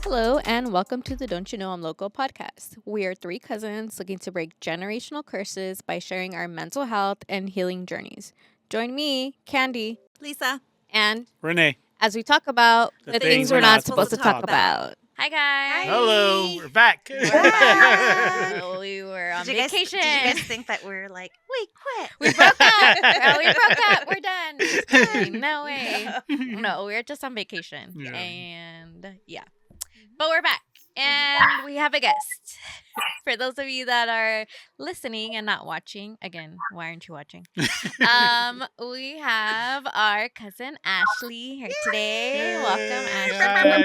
Hello, and welcome to the Don't You Know I'm Loco podcast. We are three cousins looking to break generational curses by sharing our mental health and healing journeys. Join me, Candy, Lisa, and Rene. as we talk about the things we're not supposed to talk about. about. Hi, guys. Hello, we're back. We're back. We were on Did you vacation. guys think that we're like, we quit? We broke up. We broke up. We're done. Just kidding. No way. No, we were just on vacation. Yeah. And yeah. But we're back. And we have a guest. For those of you that are listening and not watching, again, why aren't you watching? We have our cousin Ashley here today. Welcome, Ashley,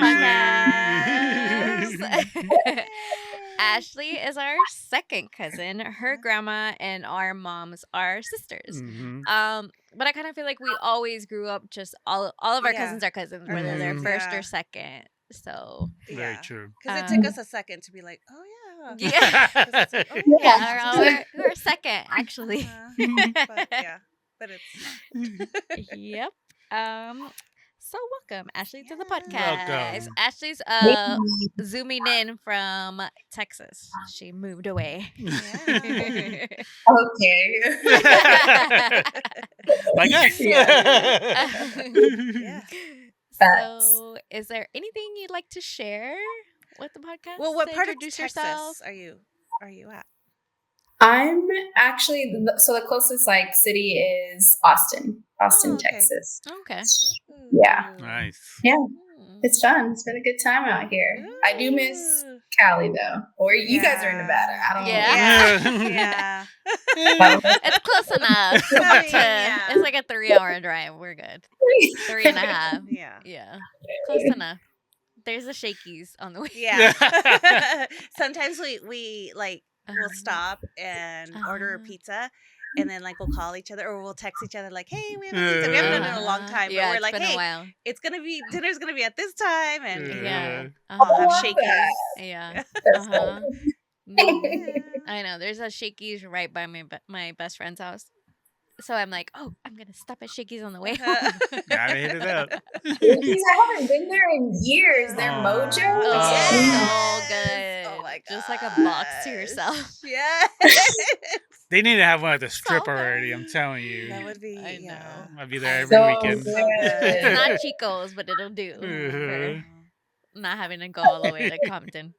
to the podcast. Ashley is our second cousin. Her grandma and our moms are sisters. Mhm. But I kind of feel like we always grew up just all of our cousins are cousins, whether they're first or second. So Very true. Because it took us a second to be like, oh yeah. yeah, It's like, oh, we're second actually. but it's not. Yep. So welcome, Ashley, to the podcast. Welcome. Ashley's zooming in from Texas. She moved away. Yeah. Okay. Like us. Yeah. So, is there anything you'd like to share with the podcast? Well, what to part of introduce Texas yourself? are you at? I'm actually so the closest like city is Austin, okay. Texas. Okay. Yeah. Nice. Yeah, Hmm. it's fun. It's been a good time out here. I do miss Cali though, or you guys are in Nevada. I don't know. Yeah. Yeah. It's close enough. Yeah. It's like a 3-hour drive. We're good. 3.5. Yeah. Yeah. Close enough. There's the shakies on the way. Yeah. Sometimes we like we'll stop and order a pizza, and then like we'll call each other or we'll text each other like, "Hey, we have a pizza." We haven't done it in a long time, Yeah, but we're it's like, been a "Hey, while. dinner's gonna be at this time," and Yeah. I we'll have love shakies. that. Yeah. That's Uh-huh. cool. I know. There's a Shakey's right by my best friend's house. So I'm like, oh, I'm going to stop at Shakey's on the way home. Gotta hit it up. Jeez, I haven't been there in years. Their Oh. mojo. Oh, Yes. so good. Oh my god. Just like a box to yourself. Yeah. They need to have one at the strip So already, I'm telling you. That would be I yeah. know. I'll be there every So weekend. good. It's not Chico's, but it'll do for not having to go all the way to Compton.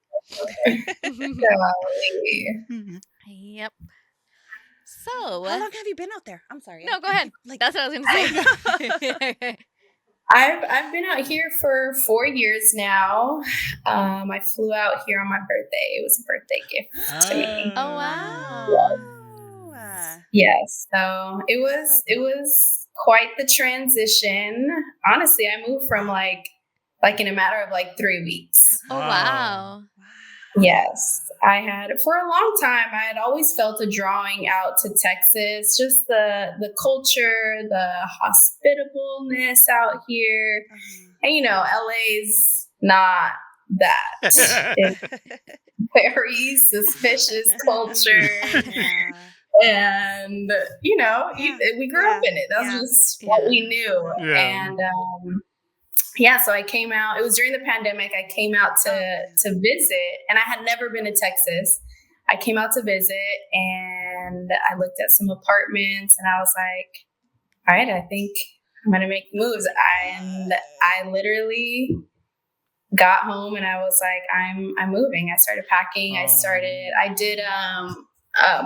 Golly. Yep. So, How long have you been out there? I'm sorry. no, go ahead. Like That's what I was going to say. I've been out here for 4 years now. I flew out here on my birthday. It was a birthday gift to me. Oh, wow. Yes, so it was quite the transition. Honestly, I moved from like in a matter of like 3 weeks. Oh, wow. Yes, I had for a long time. I had always felt a drawing out to Texas, just the culture, the hospitableness out here, and LA's not that. It's very suspicious culture, and we grew up in it. That's just what we knew, and. So I came out. It was during the pandemic. I came out to visit, and I had never been to Texas. I came out to visit, and I looked at some apartments, and I was like, "All right, I think I'm gonna make moves." And I literally got home, and I was like, "I'm moving." I started packing. I did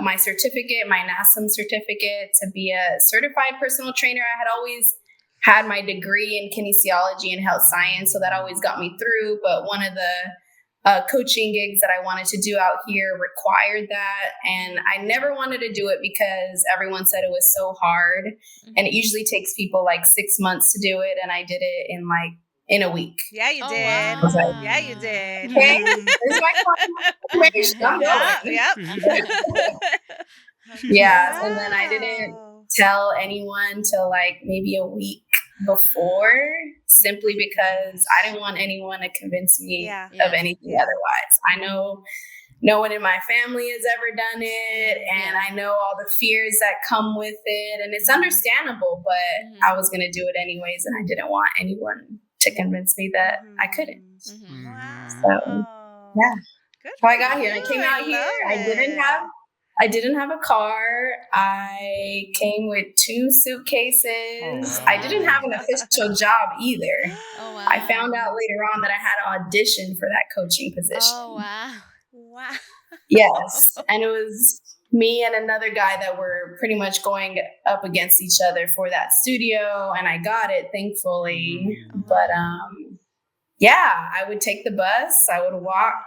my certificate, my NASM certificate, to be a certified personal trainer. I had always had my degree in kinesiology and health science, so that always got me through. But one of the coaching gigs that I wanted to do out here required that, and I never wanted to do it because everyone said it was so hard, and it usually takes people like 6 months to do it, and I did it in a week. Yeah, you did. Wow. I was like, Yeah, you did. okay, there's my confirmation. I'm going. Yep. Yeah, and then I didn't tell anyone till like maybe a week before, simply because I didn't want anyone to convince me of anything otherwise. I know no one in my family has ever done it, and I know all the fears that come with it, and it's understandable, but I was going to do it anyways, and I didn't want anyone to convince me that I couldn't. Wow. So Oh, yeah, good how for I got here. you. I came out here. love I didn't have a car. I came with 2 suitcases. I didn't have an official job either. Oh wow. I found out later on that I had to audition for that coaching position. Oh wow. Wow. Yes. And it was me and another guy that were pretty much going up against each other for that studio. And I got it, thankfully. But yeah, I would take the bus. I would walk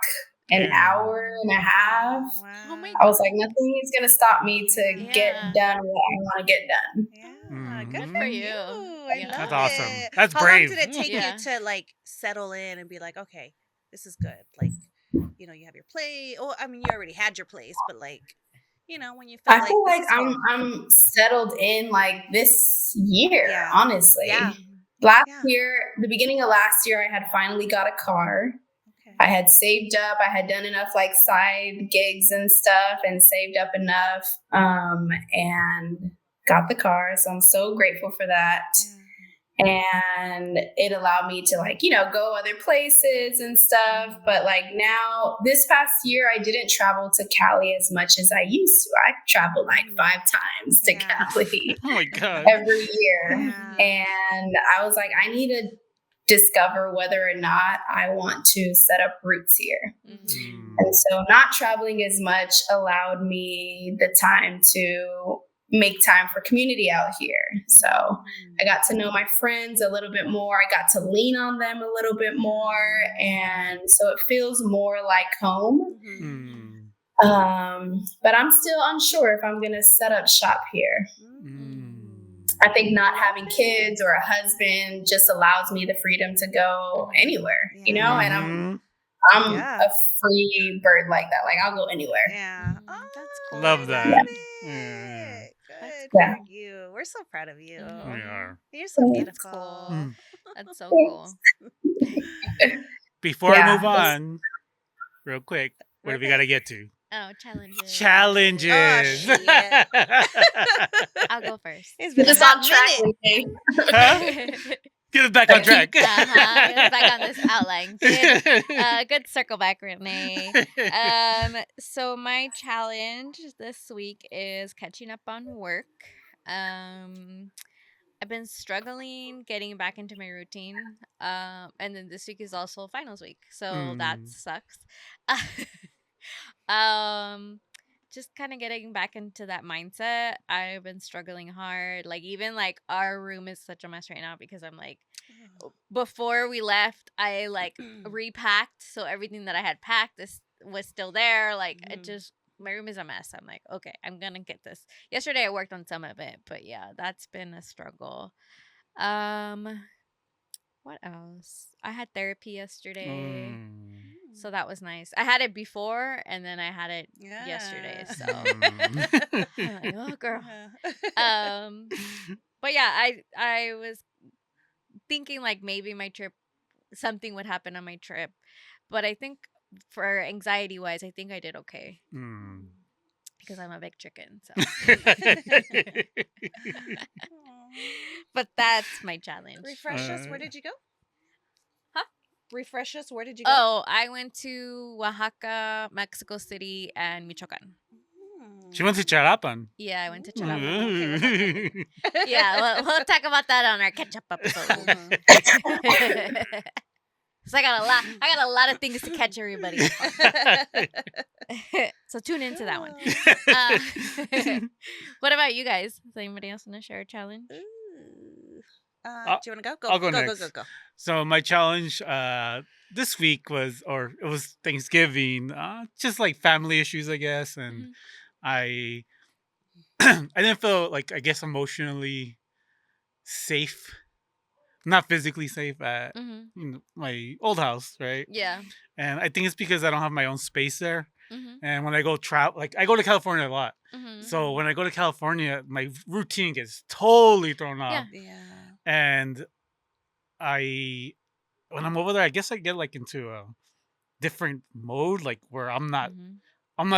an hour and a half. Wow. Oh my I was like, nothing is going to stop me to Yeah. get done what I want to get done. Yeah, Good good for for you. you. I Yeah. love That's awesome. it. That's How brave. long did it take Yeah. you to like settle in and be like, okay, this is good? Like, you know, you have your place. Oh, I mean, you already had your place, but like, you know, when you felt I like feel this like is home. I'm settled in like this year, Yeah. honestly. Yeah. Last Yeah. year, the beginning of last year, I had finally got a car. Okay. I had saved up. I had done enough like side gigs and stuff and saved up enough and got the car. So I'm so grateful for that. And it allowed me to like, you know, go other places and stuff. But like now this past year, I didn't travel to Cali as much as I used to. I traveled like 5 times to Yeah. Cali Oh my god. every year. Yeah. And I was like, I need to discover whether or not I want to set up roots here. Mhm. And so not traveling as much allowed me the time to make time for community out here. So I got to know my friends a little bit more. I got to lean on them a little bit more. And so it feels more like home. But I'm still unsure if I'm going to set up shop here. I think not having kids or a husband just allows me the freedom to go anywhere, you know, and I'm a free bird like that. Like I'll go anywhere. Yeah. That's cool. Love that. Love Yeah. it. Good Yeah. for you. We're so proud of you. We are. You're so That's beautiful. Mm. That's so cool. Before Yeah, I move that's- on, real quick, what do we got to get to? Oh, challenges. Challenges. Oh, shit. I'll go first. It's been a Just hot on track minute. with me. Huh? Get us back on track. Back on this outline. Good circle back, Rene. So my challenge this week is catching up on work. I've been struggling getting back into my routine. And then this week is also finals week, so that sucks. Just kind of getting back into that mindset. I've been struggling hard. Like even like our room is such a mess right now because I'm like, before we left, I like repacked, so everything that I had packed was still there. Like it just, my room is a mess. I'm like, okay, I'm gonna get this. Yesterday I worked on some of it, but yeah, that's been a struggle. What else? I had therapy yesterday. So that was nice. I had it before and then I had it yesterday. So I'm like, oh girl. But yeah, I was thinking like maybe my trip, something would happen on my trip. But I think for anxiety wise, I think I did okay. Because I'm a big chicken. So but that's my challenge. Refresh us. Where did you go? Huh? Refresh us. Where did you go? Oh, I went to Oaxaca, Mexico City, and Michoacan. She went to Charapan. Yeah, I went to Chalapan. Yeah, we'll talk about that on our catch-up episode. So I got a lot of things to catch everybody. So tune into that one. What about you guys? Does anybody else want to share a challenge? Do you want to go? I'll go next. Go. So my challenge this week was Thanksgiving, just like family issues, I guess, and I I didn't feel like, I guess, emotionally safe, not physically safe at my old house, right? Yeah. And I think it's because I don't have my own space there. And when I go travel, like I go to California a lot. So when I go to California, my routine gets totally thrown off. Yeah. And when I'm over there, I guess I get like into a different mode, like where I'm not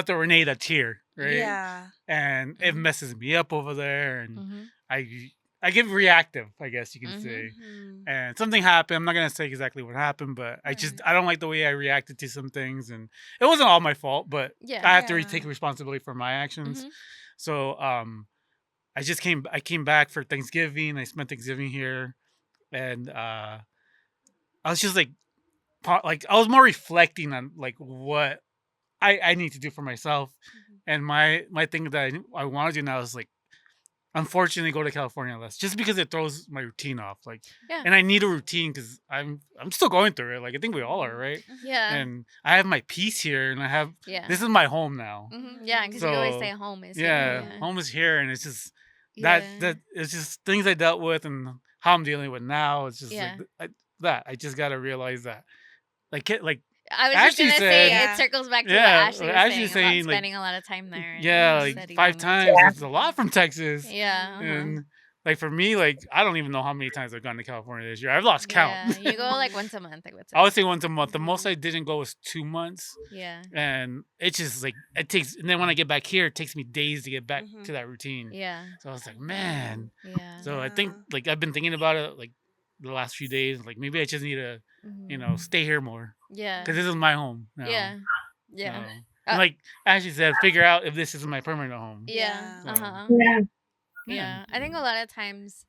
the Rene that's here, right? Yeah. And it messes me up over there, and I I get reactive, I guess you can say. Mhm. And something happened. I'm not gonna say exactly what happened, but I Right. don't like the way I reacted to some things, and it wasn't all my fault, but Yeah. I have to Yeah. take responsibility for my actions. Mhm. So I came back for Thanksgiving. I spent Thanksgiving here, and I was just like I was more reflecting on like what I need to do for myself, Mhm. and my thing that I want to do now is like unfortunately go to California less, just because it throws my routine off. Like, Yeah. and I need a routine because I'm still going through it. Like I think we all are, right? Yeah. And I have my peace here, and Yeah. this is my home now. Yeah, because you always say So home is yeah, here. home is here, and it's just Yeah. that it's just things I dealt with and how I'm dealing with now. It's just Yeah. like I just gotta realize that like I was just Ashley gonna say said, it circles back to what yeah, Ashley was Ashley saying about saying like spending a lot of time there. And yeah, you like said you 5 wanted times. to. It's a lot from Texas. Yeah. And like for me, like I don't even know how many times I've gone to California this year. I've lost count. Yeah, you go like once a month, I would say. I would say once a month. The most I didn't go was 2 months. Yeah. And it's just like it takes, and then when I get back here, it takes me days to get back Mhm. to that routine. Yeah. So I was like, man. Yeah. So I think like I've been thinking about it like the last few days. Like maybe I just need to, stay here more. Yeah. Because this is my home now. Yeah. Yeah. So, and like Ashley said, figure out if this is my permanent home. Yeah. So, Yeah. Yeah. I think a lot of times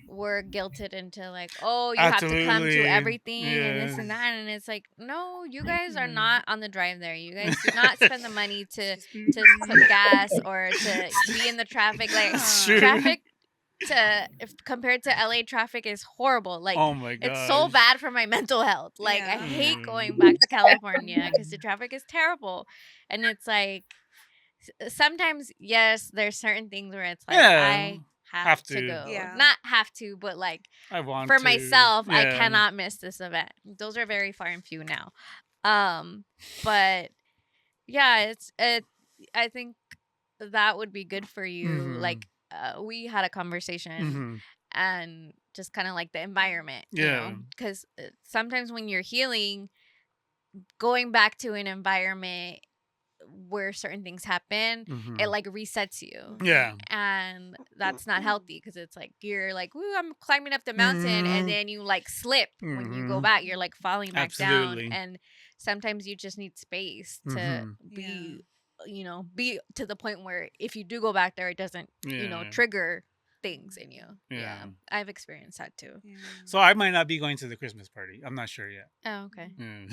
we're guilted into like, oh, you have to come to Absolutely. everything and this Yeah. and that, and it's like, no, you guys are not on the drive there. You guys do not spend the money to put gas or to be in the traffic. Like It's true. traffic compared to LA traffic is horrible. Like Oh my god. it's so bad for my mental health. Like I Yeah. hate going back to California because the traffic is terrible, and it's like sometimes yes, there's certain things where it's like Yeah. I have Have to to. go. Yeah. Not have to, but like I want for to. myself, I Yeah. cannot miss this event. Those are very far and few now. But yeah, I think that would be good for you. Mhm. Like we had a conversation Mhm. and just kind of like the environment, Yeah. because sometimes when you're healing, going back to an environment where certain things happen, Mhm. it like resets you. Yeah. And that's not healthy because it's like you're like, ooh, I'm climbing up the mountain, Mhm. and then you like slip when you go Mhm. back. You're like falling back Absolutely. down, and sometimes you just need space to Mhm. be, be to the point where if you do go back there, it doesn't, Yeah. trigger things in you. Yeah. I've experienced that too. Yeah. So I might not be going to the Christmas party. I'm not sure yet. Oh, okay. Yeah.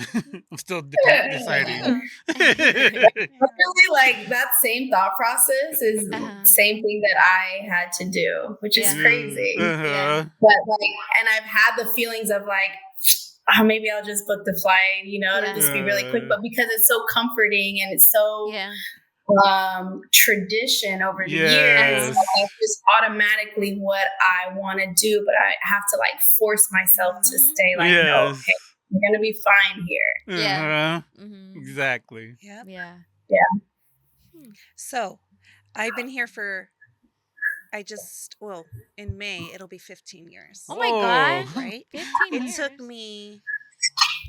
I'm still deciding. Really, like that same thought process is Uh-huh. same thing that I had to do, which is Yeah. crazy. Uh-huh. But like, and I've had the feelings of like, oh, maybe I'll just book the flight, it'll just be really quick. But because it's so comforting and it's so Yeah. tradition over the Yes. years, like, that's just automatically what I want to do. But I have to like force myself to Mhm. stay like, no, Yes. okay, you're gonna be fine here. Yeah. Uh-huh. Mhm. Exactly. Yep. Yeah. So, I've been here for in May it'll be 15 years. Oh my Whoa. gosh. Right? 15 It years. took me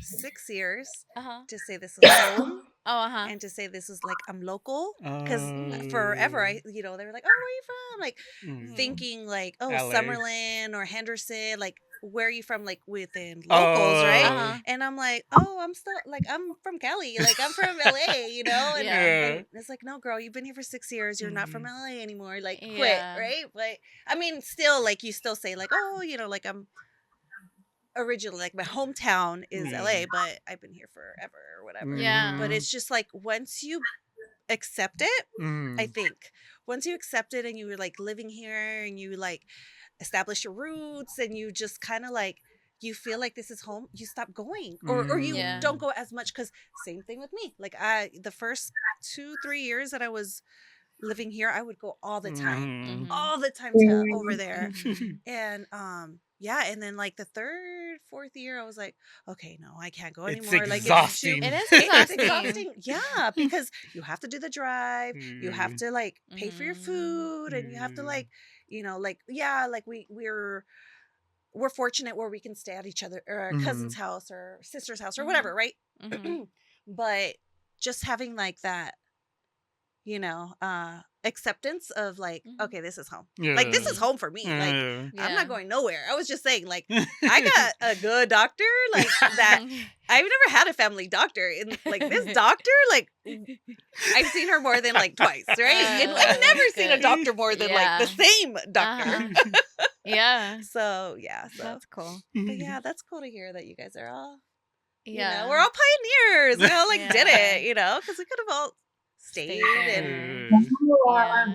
6 years Uh-huh. to say this is home Oh, uh-huh. and to say this is like I'm local because Oh. forever they were like, oh, where are you from? Like Mm. thinking like, oh, LA. Summerlin or Henderson, like where are you from, like within locals, right? Uh-huh. And I'm like, oh, I'm still like I'm from Cali, like I'm from LA, and, Yeah. and it's like, no, girl, you've been here for 6 years, you're not from LA anymore, like quit, Yeah. right? But I mean, still, like you still say like, oh, like I'm originally, like my hometown is Yeah. LA, but I've been here forever or whatever. Yeah. But it's just like once you accept it, Mhm. I think once you accept it and you're like living here and you like establish your roots and you just kind of like you feel like this is home, you stop going or you Yeah. don't go as much, because same thing with me. Like the first 2-3 years that I was living here, I would go all the time, Mhm. all the time to over there. Mhm. And yeah, and then like the third, fourth year, I was like, okay, no, I can't go It's anymore. exhausting. It is It's exhausting. exhausting. Yeah, because you have to do the drive, you have to like pay for your Mhm. food, and you have to like, like like we're fortunate where we can stay at each other or our cousin's house or sister's house or whatever, right? Mhm. But just having like that, acceptance of like, okay, this is home. Yeah. Like, this is home for me. Like, Yeah. I'm not going nowhere. I was just saying, like, I got a good doctor, like, that I've never had a family doctor. And, like, this doctor, like, I've seen her more than, like, twice, right? And I've never seen a doctor more than, like, the same doctor. Yeah. So, yeah. So That's cool. But, yeah, that's cool to hear that you guys are all, Yeah. you know, we're all pioneers. We all, like, did Yeah. it, you know, because we could have all stayed there. and... Yeah.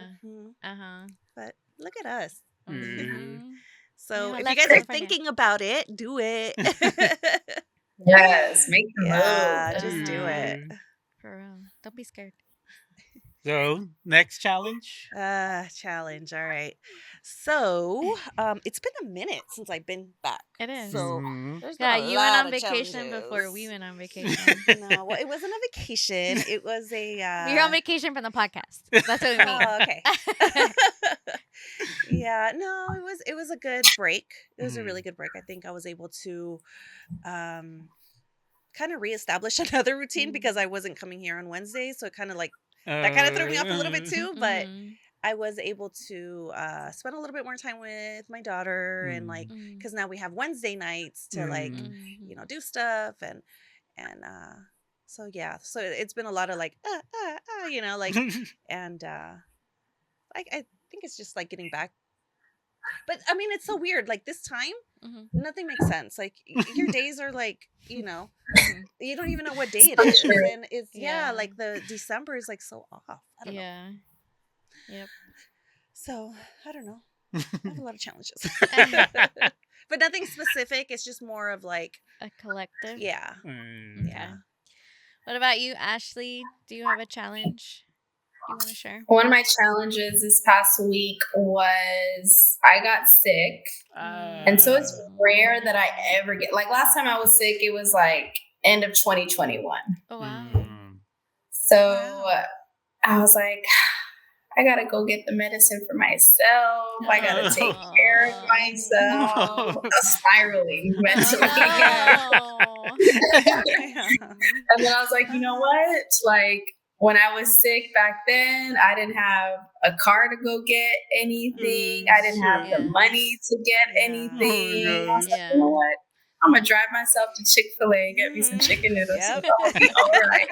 Mhm. But look at us. Mhm. So Yeah, if you let's guys go are for it. thinking about it, do it. Yes, make the Yeah, move. just do it. For real. Don't be scared. So next challenge. Challenge. All right. So, it's been a minute since I've been back. It is. So Mhm. there's Yeah, been a you went lot on of vacation before we challenges. went on vacation. No, well, it wasn't a vacation. It was a. You're on vacation from the podcast. That's what we mean. Oh, okay. Yeah, no, it was a good break. It was a really good break. I think I was able to kind of reestablish another routine because I wasn't coming here on Wednesdays, so it kind of like that kind of threw me off a little bit too, but I was able to spend a little bit more time with my daughter and like because now we have Wednesday nights to like you know do stuff and so yeah, so it's been a lot of like you know like and I think it's just like getting back. But I mean, it's so weird. Like this time, nothing makes sense. Like your days are like, you know, you don't even know what day it is, and it's like the December is like so off. I don't know. Yep. So I don't know. I have a lot of challenges, but nothing specific. It's just more of like a collective. Yeah. Okay. Yeah. What about you, Ashley? Do you have a challenge you want to share? One of my challenges this past week was I got sick. And so it's rare that I ever get, like last time I was sick, it was like end of 2021. Oh, wow. So I was like, I got to go get the medicine for myself. I got to take care of myself. I'm spiraling mentally. And then I was like, you know what? Like, when I was sick back then, I didn't have a car to go get anything. I didn't have the money to get anything. I was like, you know what? I'm going to drive myself to Chick-fil-A and get me some chicken noodles. Yep. And I'll be all right.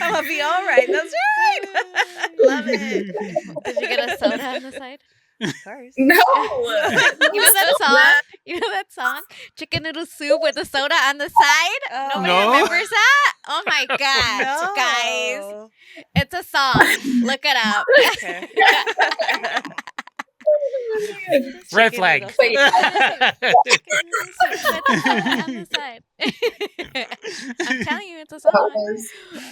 I'm going to be all right. That's right. Love it. Did you get a soda on the side? Of course. No. You know that song? You know that song? Chicken noodle soup with a soda on the side? Nobody remembers that? Oh my gosh, guys. It's a song. Look it up. Okay. Red flag. Chicken noodle soup with a soda on the side. I'm telling you, it's a song.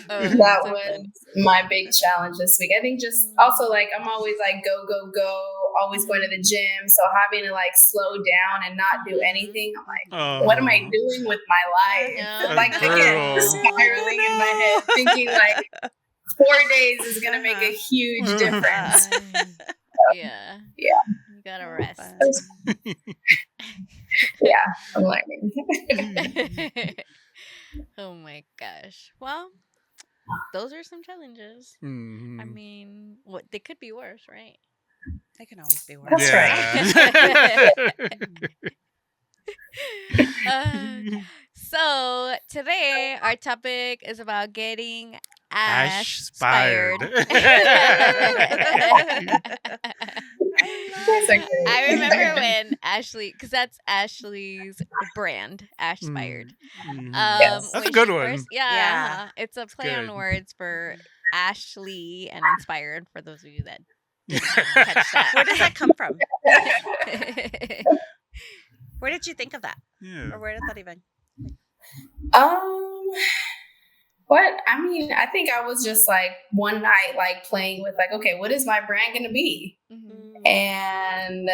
That was my big challenge this week. I think just also like I'm always like go, always going to the gym. So having to like slow down and not do anything, I'm like, what am I doing with my life? Like again, spiraling in my head, thinking like 4 days is gonna make a huge difference. Yeah. You gotta rest. Yeah, I'm learning. Oh my gosh. Well, those are some challenges. I mean, they could be worse, right? They can always be worse. That's right. So today our topic is about getting Ashpired. I remember when Ashley, because that's Ashley's brand, Ashpired. Yes. That's a good one. It's a play on words for Ashley and inspired. For those of you that didn't catch that, where does that come from? Where did you think of that? Or where did that even? What? I mean, I think I was just like one night, like playing with like, okay, what is my brand going to be? And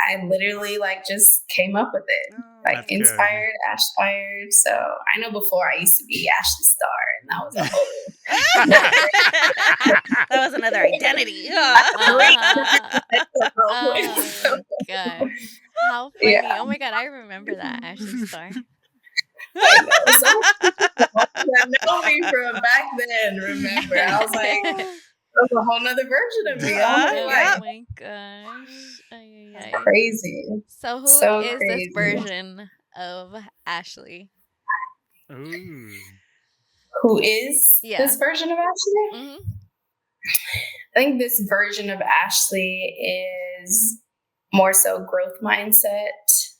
I literally like just came up with it, like inspired, Ashpired. So I know before I used to be Ashley Star, and that was a whole. That was another identity. Oh God, how funny! Yeah. Oh my God, I remember that Ashley Star. That know me from back then. Remember, I was like, That's a whole nother version of me. Oh my gosh. Crazy. So who is crazy. this version of Ashley? Ooh. Who is this version of Ashley? Mm-hmm. I think this version of Ashley is more so growth mindset,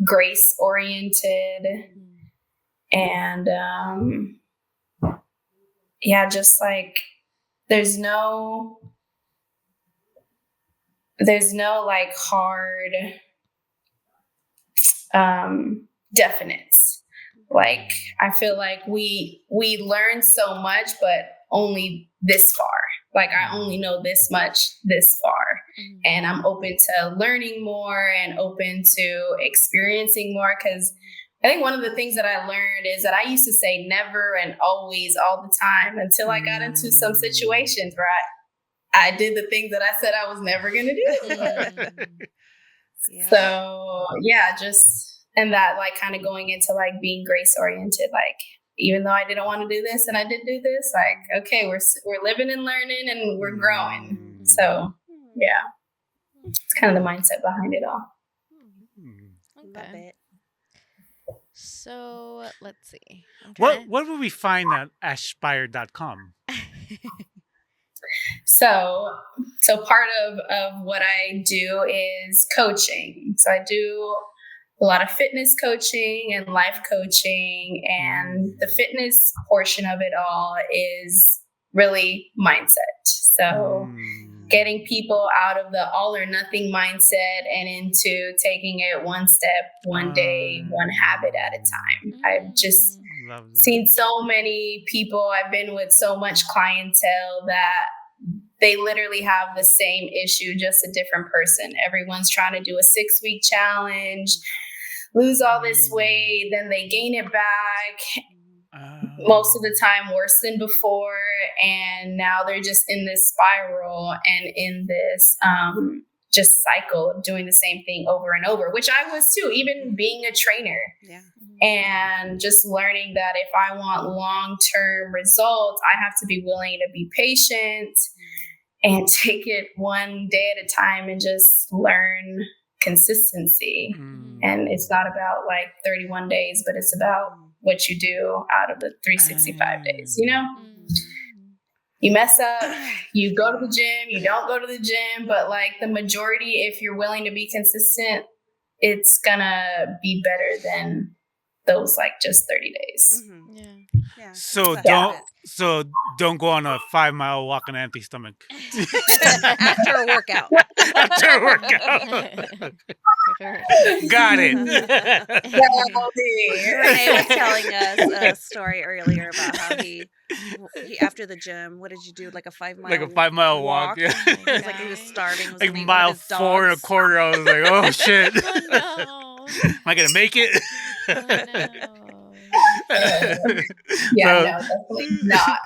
grace oriented, and just like there's no like hard definites. Like I feel like we learn so much, but only this far. Like I only know this much this far, and I'm open to learning more and open to experiencing more. Because I think one of the things that I learned is that I used to say never and always all the time until I got into some situations where I did the things that I said I was never going to do. So just and that like kind of going into like being grace oriented, like even though I didn't want to do this and I did do this, like okay, we're living and learning and we're growing. So it's kind of the mindset behind it all. Love it. So let's see. What would we find at Ashpired.com? So part of what I do is coaching. So I do a lot of fitness coaching and life coaching, and the fitness portion of it all is really mindset. So getting people out of the all or nothing mindset and into taking it one step, one day, one habit at a time. I've just seen so many people. I've been with so much clientele that they literally have the same issue, just a different person. Everyone's trying to do a 6-week challenge, lose all this weight, then they gain it back. Most of the time worse than before. And now they're just in this spiral and in this just cycle of doing the same thing over and over, which I was too, even being a trainer. Yeah. And just learning that if I want long-term results, I have to be willing to be patient and take it one day at a time and just learn consistency. And it's not about like 31 days, but it's about what you do out of the 365 days, you know? You mess up, you go to the gym, you don't go to the gym, but like the majority, if you're willing to be consistent, it's gonna be better than those like just 30 days. Yeah. So don't go on a 5-mile walk on an empty stomach. After a workout. Got it. Rene was telling us a story earlier about how he after the gym, what did you do? Like a 5-mile like a 5-mile walk. Yeah. It was like he was starving. Was like mile 4 and a quarter. I was like, oh shit. Oh, no. Am I gonna make it? Oh, no. No, definitely not.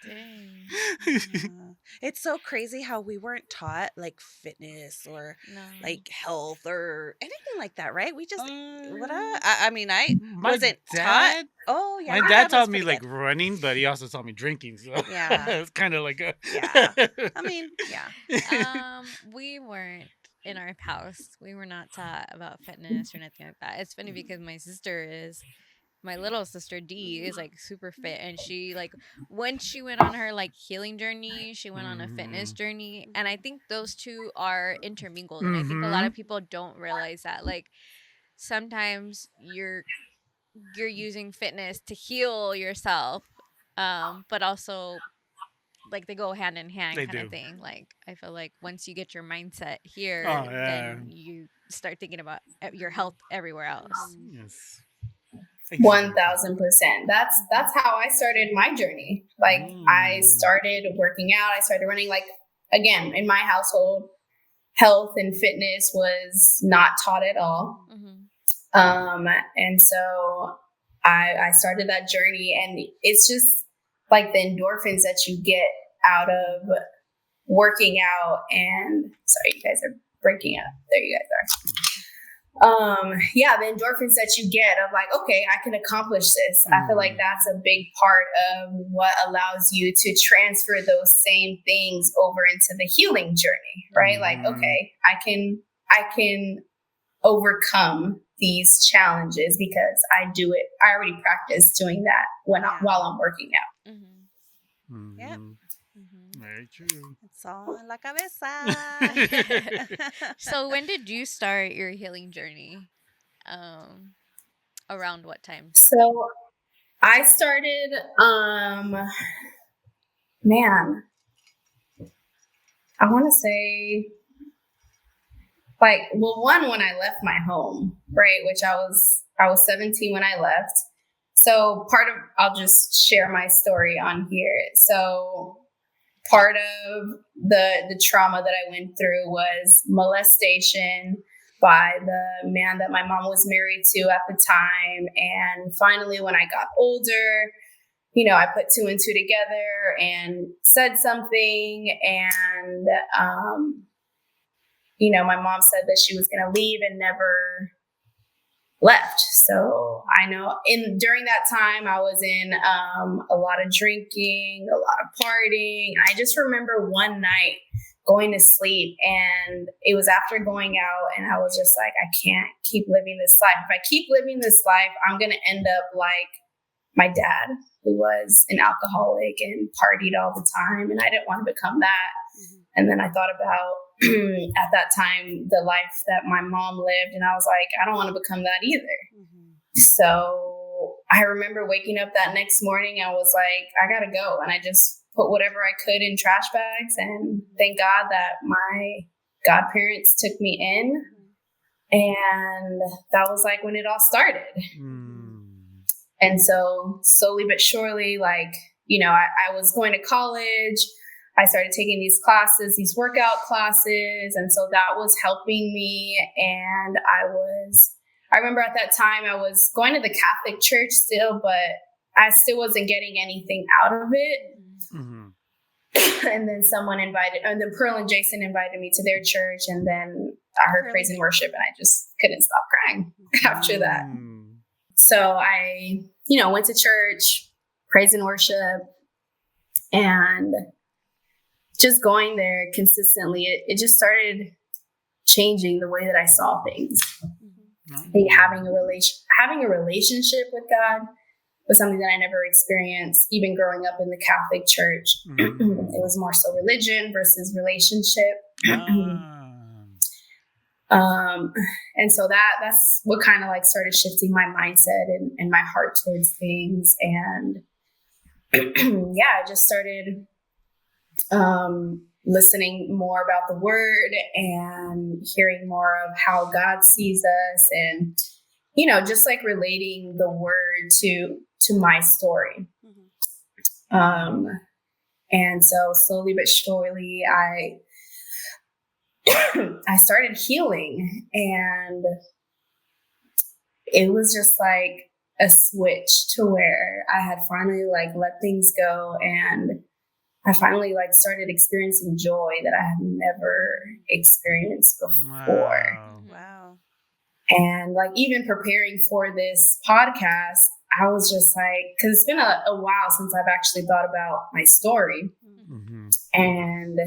Dang. It's so crazy how we weren't taught like fitness or like health or anything like that, right? We just I mean, I wasn't taught. Oh yeah, my dad taught me like running, but he also taught me drinking. So it's kind of like a I mean, we weren't in our house. We were not taught about fitness or nothing like that. It's funny because my little sister D is like super fit, and she like when she went on her like healing journey, she went on a fitness journey, and I think those two are intermingled. And I think a lot of people don't realize that like sometimes you're using fitness to heal yourself, but also like they go hand in hand kind of thing. Like I feel like once you get your mindset here, then you start thinking about your health everywhere else. Yes. 1000%. That's how I started my journey. Like I started working out. I started running. Like again, in my household, health and fitness was not taught at all. And so I started that journey, and it's just like the endorphins that you get out of working out. And sorry, you guys are breaking up. There you guys are. the endorphins that you get of like, okay, I can accomplish this. I feel like that's a big part of what allows you to transfer those same things over into the healing journey, right? Like, okay, I can overcome these challenges because I do it. I already practice doing that while I'm working out. Yep. Very true. It's all in la cabeza. So when did you start your healing journey? Around what time? So I started, I want to say when I left my home, right? Which I was 17 when I left. So I'll just share my story on here. So part of the trauma that I went through was molestation by the man that my mom was married to at the time. And finally, when I got older, I put two and two together and said something. And, my mom said that she was going to leave and never left. So I know during that time I was in a lot of drinking, a lot of partying. I just remember one night going to sleep, and it was after going out, and I was just like, I can't keep living this life. If I keep living this life, I'm going to end up like my dad, who was an alcoholic and partied all the time, and I didn't want to become that. And then I thought about at that time the life that my mom lived, and I was like, I don't want to become that either. So I remember waking up that next morning, I was like, I gotta go, and I just put whatever I could in trash bags, and thank God that my godparents took me in, and that was like when it all started. And so slowly but surely, like, I was going to college. I started taking these classes, these workout classes. And so that was helping me. And I remember at that time I was going to the Catholic church still, but I still wasn't getting anything out of it. And then and then Pearl and Jason invited me to their church. And then I heard praise and worship, and I just couldn't stop crying after that. So I, went to church, praise and worship, and just going there consistently, it just started changing the way that I saw things. I think having a relationship with God was something that I never experienced, even growing up in the Catholic Church. It was more so religion versus relationship. And so that's what kind of like started shifting my mindset and my heart towards things. And I just started listening more about the word and hearing more of how God sees us, and just like relating the word to my story. And so slowly but surely I started healing, and it was just like a switch to where I had finally like let things go, and I finally like started experiencing joy that I had never experienced before. Wow. And like even preparing for this podcast, I was just like, because it's been a while since I've actually thought about my story. And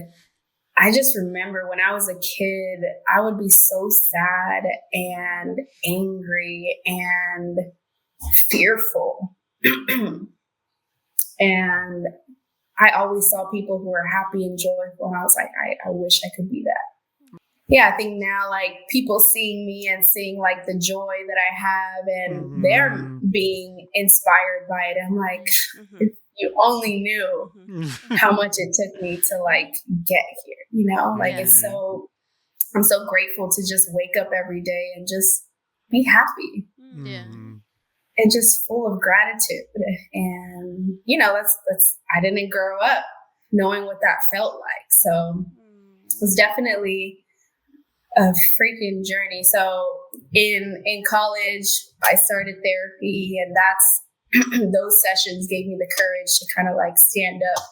I just remember when I was a kid, I would be so sad and angry and fearful. And I always saw people who were happy and joyful, and I was like, I wish I could be that. Yeah, I think now, like, people seeing me and seeing, like, the joy that I have, and they're being inspired by it. I'm like, if you only knew how much it took me to, like, get here, Like, I'm so grateful to just wake up every day and just be happy. And just full of gratitude. And, that's I didn't grow up knowing what that felt like. So it was definitely a freaking journey. So in college, I started therapy, and those sessions gave me the courage to kind of like stand up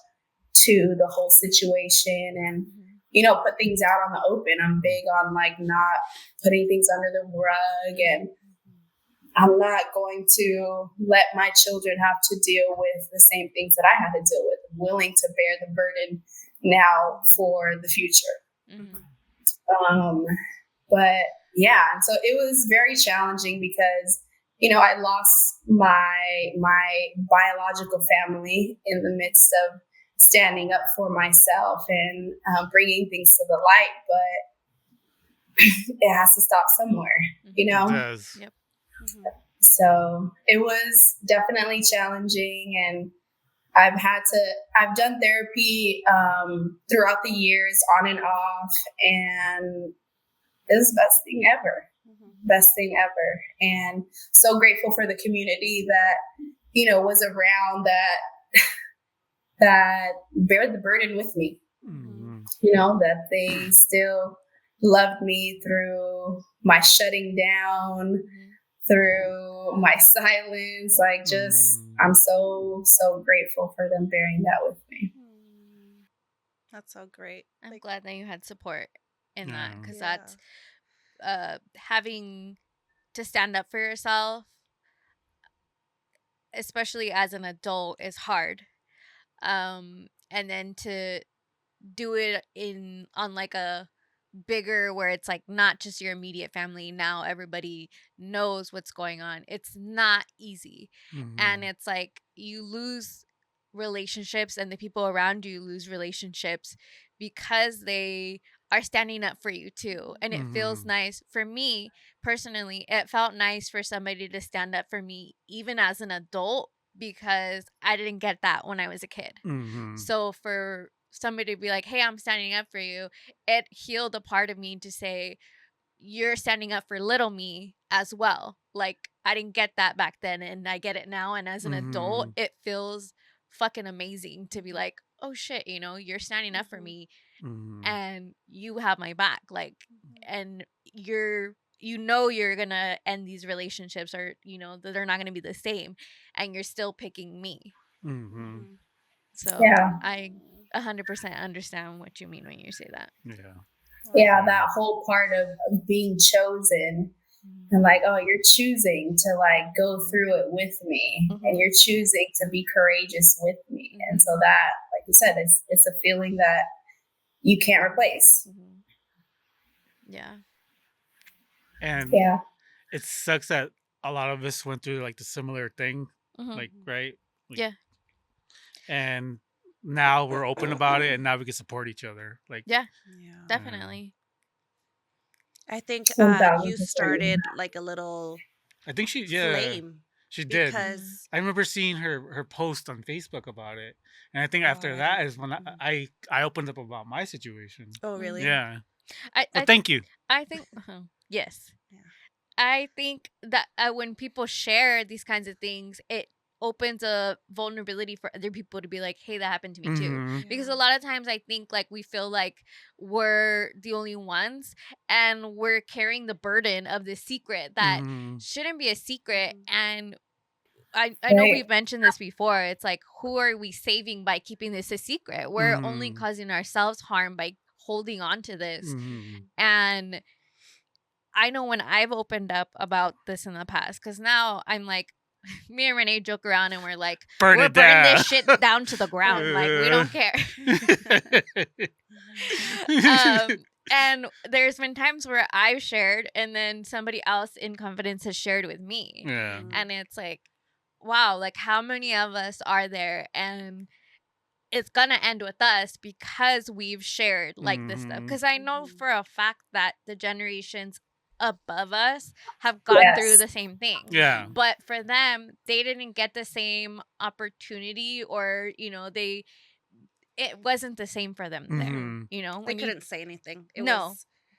to the whole situation. And put things out on the open. I'm big on like not putting things under the rug, and I'm not going to let my children have to deal with the same things that I had to deal with. I'm willing to bear the burden now for the future. But yeah, and so it was very challenging because, I lost my biological family in the midst of standing up for myself and Mm-hmm. bringing things to the light, but it has to stop somewhere, It does. Yep. So it was definitely challenging, and I've done therapy throughout the years on and off, and it was the best thing ever. Best thing ever. And so grateful for the community that, was around that bared the burden with me. That they still loved me through my shutting down, through my silence. Like, I'm so grateful for them bearing that with me. That's so great. I'm glad that you had support in that, because that's having to stand up for yourself, especially as an adult, is hard. And then to do it on like a bigger, where it's like not just your immediate family, now everybody knows what's going on. It's not easy. And it's like you lose relationships, and the people around you lose relationships because they are standing up for you too. And it feels nice. For me personally, it felt nice for somebody to stand up for me even as an adult, because I didn't get that when I was a kid. So for somebody to be like, hey, I'm standing up for you, it healed a part of me to say, you're standing up for little me as well. Like, I didn't get that back then, and I get it now. And as an adult, it feels fucking amazing to be like, oh shit, you're standing up for me, and you have my back. Like, and you're gonna end these relationships, or that they're not gonna be the same, and you're still picking me. So Yeah. I 100% understand what you mean when you say that. Yeah, that whole part of being chosen, and like, oh, you're choosing to like go through it with me, and you're choosing to be courageous with me. And so that, like you said, it's a feeling that you can't replace. Yeah. And it sucks that a lot of us went through like the similar thing, like, right? Like, yeah. And now we're open about it, and now we can support each other. Like, yeah, definitely. I think 1000%. you started like a little I think she flame. She did. Because I remember seeing her post on Facebook about it, and I think after that is when I opened up about my situation. Oh, really? Yeah. I thank you. I think yes. Yeah. I think that when people share these kinds of things, it opens a vulnerability for other people to be like, hey, that happened to me too. Because a lot of times I think like we feel like we're the only ones, and we're carrying the burden of this secret that shouldn't be a secret. And I know we've mentioned this before. It's like, who are we saving by keeping this a secret? We're only causing ourselves harm by holding on to this. And I know when I've opened up about this in the past, because now I'm like, me and Rene joke around and we're like, we're burning this shit down to the ground. Like, we don't care. And there's been times where I've shared, and then somebody else in confidence has shared with me. And it's like, wow, like how many of us are there? And it's gonna end with us because we've shared like this stuff. Because I know for a fact that the generations above us have gone through the same thing. Yeah. But for them, they didn't get the same opportunity, or it wasn't the same for them there. They couldn't say anything.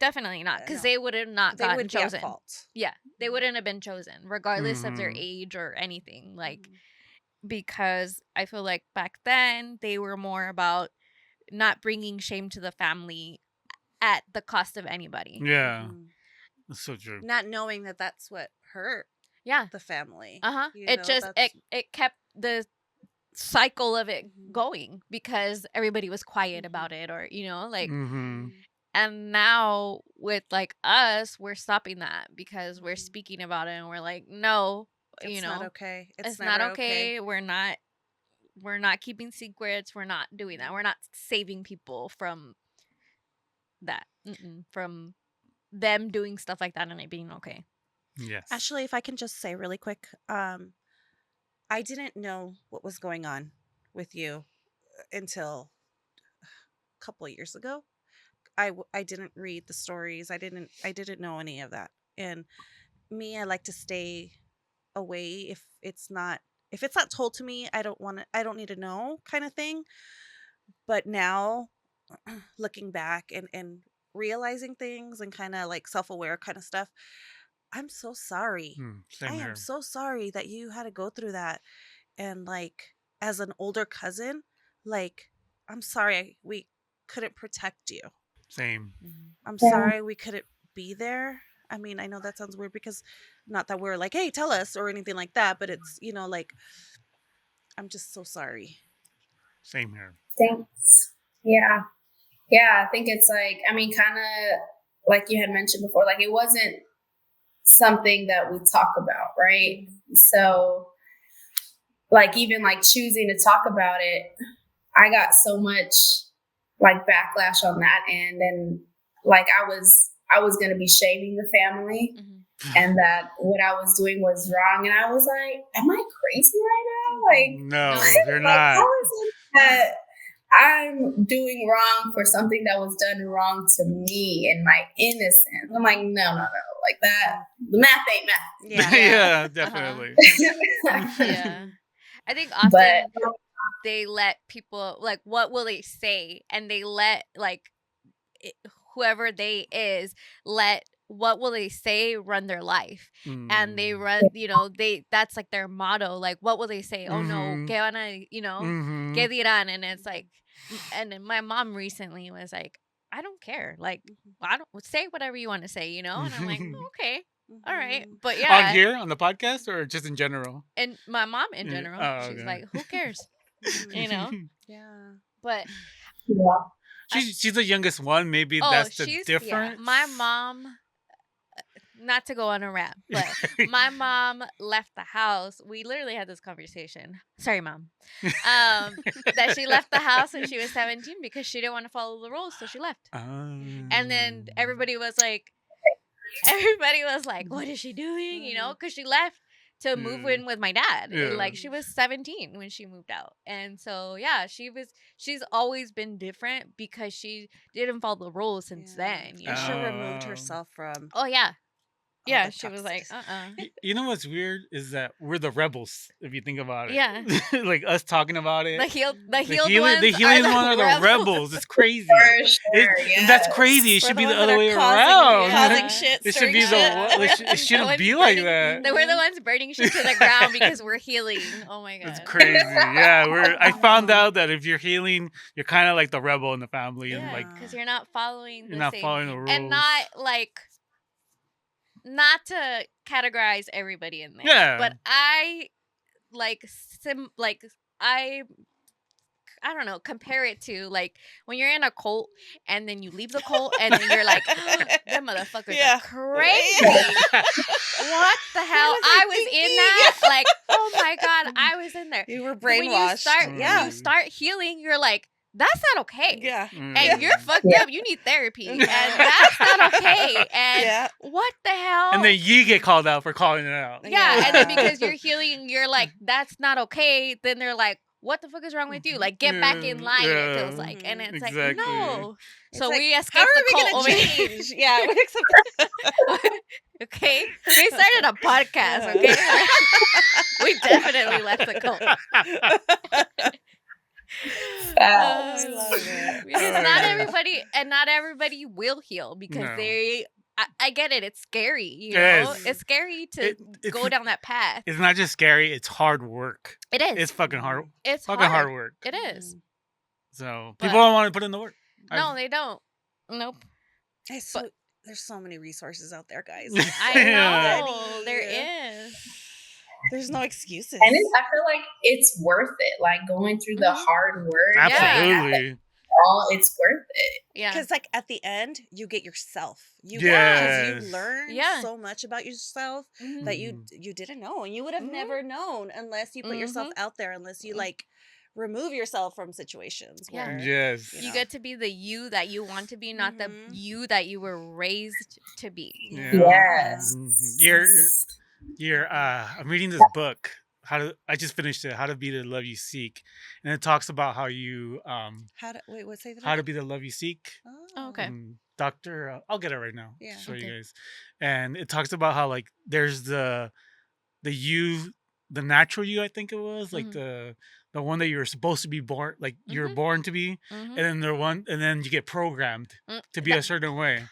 Definitely not, because they would have not gotten chosen. Be at fault. Yeah, they wouldn't have been chosen, regardless of their age or anything. Like, because I feel like back then they were more about not bringing shame to the family at the cost of anybody. Yeah, that's so true. Not knowing that that's what hurt. The family. It just it kept the cycle of it going because everybody was quiet about it, or like. And now with like us, we're stopping that because we're speaking about it and we're like, no, it's not okay. It's not okay. We're not keeping secrets. We're not doing that. We're not saving people from that. From them doing stuff like that and it being okay. Yes. Actually, if I can just say really quick, I didn't know what was going on with you until a couple of years ago. I didn't read the stories. I didn't know any of that. And me, I like to stay away if it's not told to me. I don't need to know, kind of thing. But now looking back and realizing things and kind of like self-aware kind of stuff, I'm so sorry. I am so sorry that you had to go through that. And like, as an older cousin, like, I'm sorry we couldn't protect you. Same. I'm sorry we couldn't be there. I mean, I know that sounds weird because not that we're like, hey, tell us or anything like that, but it's, like, I'm just so sorry. Same here. Thanks. Yeah. Yeah, I think it's like, I mean, kind of like you had mentioned before, like it wasn't something that we talk about, right? So like even like choosing to talk about it, I got so much like backlash on that end, and like I was going to be shaming the family and that what I was doing was wrong, and I was like, am I crazy right now? Like, no, you're like, not. how is it that I'm doing wrong for something that was done wrong to me in my innocence? I'm like, no, like that, the math ain't math. Yeah, definitely. Yeah, I think often they let people like, what will they say, and they let like whoever they is let what will they say run their life. And they run, that's like their motto, like what will they say? Oh no, que van a, que dirán. And it's like, and then my mom recently was like, I don't care, like I don't say whatever you want to say, and I'm like, okay, all right. But yeah, on here on the podcast or just in general? And my mom in general, she's like, who cares? Yeah. But she's the youngest one. Maybe that's the difference. Yeah. My mom, not to go on a rant, but my mom left the house. We literally had this conversation. Sorry, Mom. That she left the house when she was 17 because she didn't want to follow the rules, so she left. And then everybody was like, what is she doing? Because she left to move in with my dad. Like she was 17 when she moved out. And so, yeah, she's always been different because she didn't follow the rules since then. She removed herself from. Oh, yeah. Yeah, she was like, You know what's weird is that we're the rebels, if you think about it. Yeah. Like us talking about it. The healed ones are the rebels. It's crazy. Yes. That's crazy. It should be the other way around. Causing shit. It should be it shouldn't be like that. We're the ones burning shit to the ground because we're healing. Oh my god. It's crazy. Yeah, I found out that if you're healing, you're kind of like the rebel in the family, and like because you're not following the rules, and not to categorize everybody in there. Yeah. But I I don't know, compare it to like when you're in a cult and then you leave the cult and then you're like, them motherfuckers are crazy. What the hell? I was in that. Like, oh my god, I was in there. You were brainwashed. When you start healing, you're like, that's not okay. Yeah. And you're fucked up. You need therapy. And that's not okay. And what the hell? And then you get called out for calling it out. Yeah. And then because you're healing, you're like, that's not okay. Then they're like, what the fuck is wrong with you? Like, get back in line, it feels like. And it's like, no. So like, we escaped the cult over change? Yeah, we accept. Okay? We started a podcast, okay? We definitely left the cult. I love it. Because not everybody will heal because I get it. It's scary, It's scary to go down that path. It's not just scary. It's hard work. It is. It's fucking hard. It's fucking hard work. It is. So people don't want to put in the work. No, they don't. Nope. There's so many resources out there, guys. I know there is. There's no excuses. And I feel like it's worth it. Like going through the hard work. Absolutely. It's worth it. Yeah. Because like at the end, you get yourself. You learn so much about yourself that you didn't know, and you would have never known unless you put yourself out there, unless you like remove yourself from situations where you get to be the you that you want to be, not the you that you were raised to be. Yes. I'm reading this book. I just finished it. How to Be the Love You Seek, and it talks about how you how to be the love you seek. Oh, okay. Doctor, I'll get it right now. Yeah. Show you guys. And it talks about how like there's the you, the natural you, I think it was like the one that you're supposed to be born, like you're born to be, and then you get programmed to be a certain way.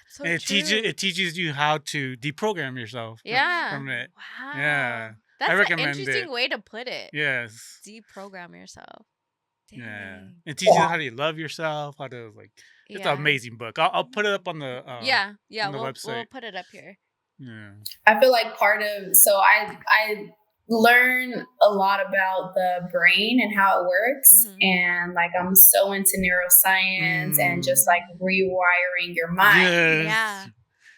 So and it teaches you how to deprogram yourself from it. Wow. Yeah. That's I recommend an interesting way to put it. Yes. Deprogram yourself. Dang. Yeah. It teaches you how to love yourself, how to like it's an amazing book. I'll put it up on the on the website. We'll put it up here. Yeah. I feel like I learn a lot about the brain and how it works, and like I'm so into neuroscience and just like rewiring your mind. Yeah.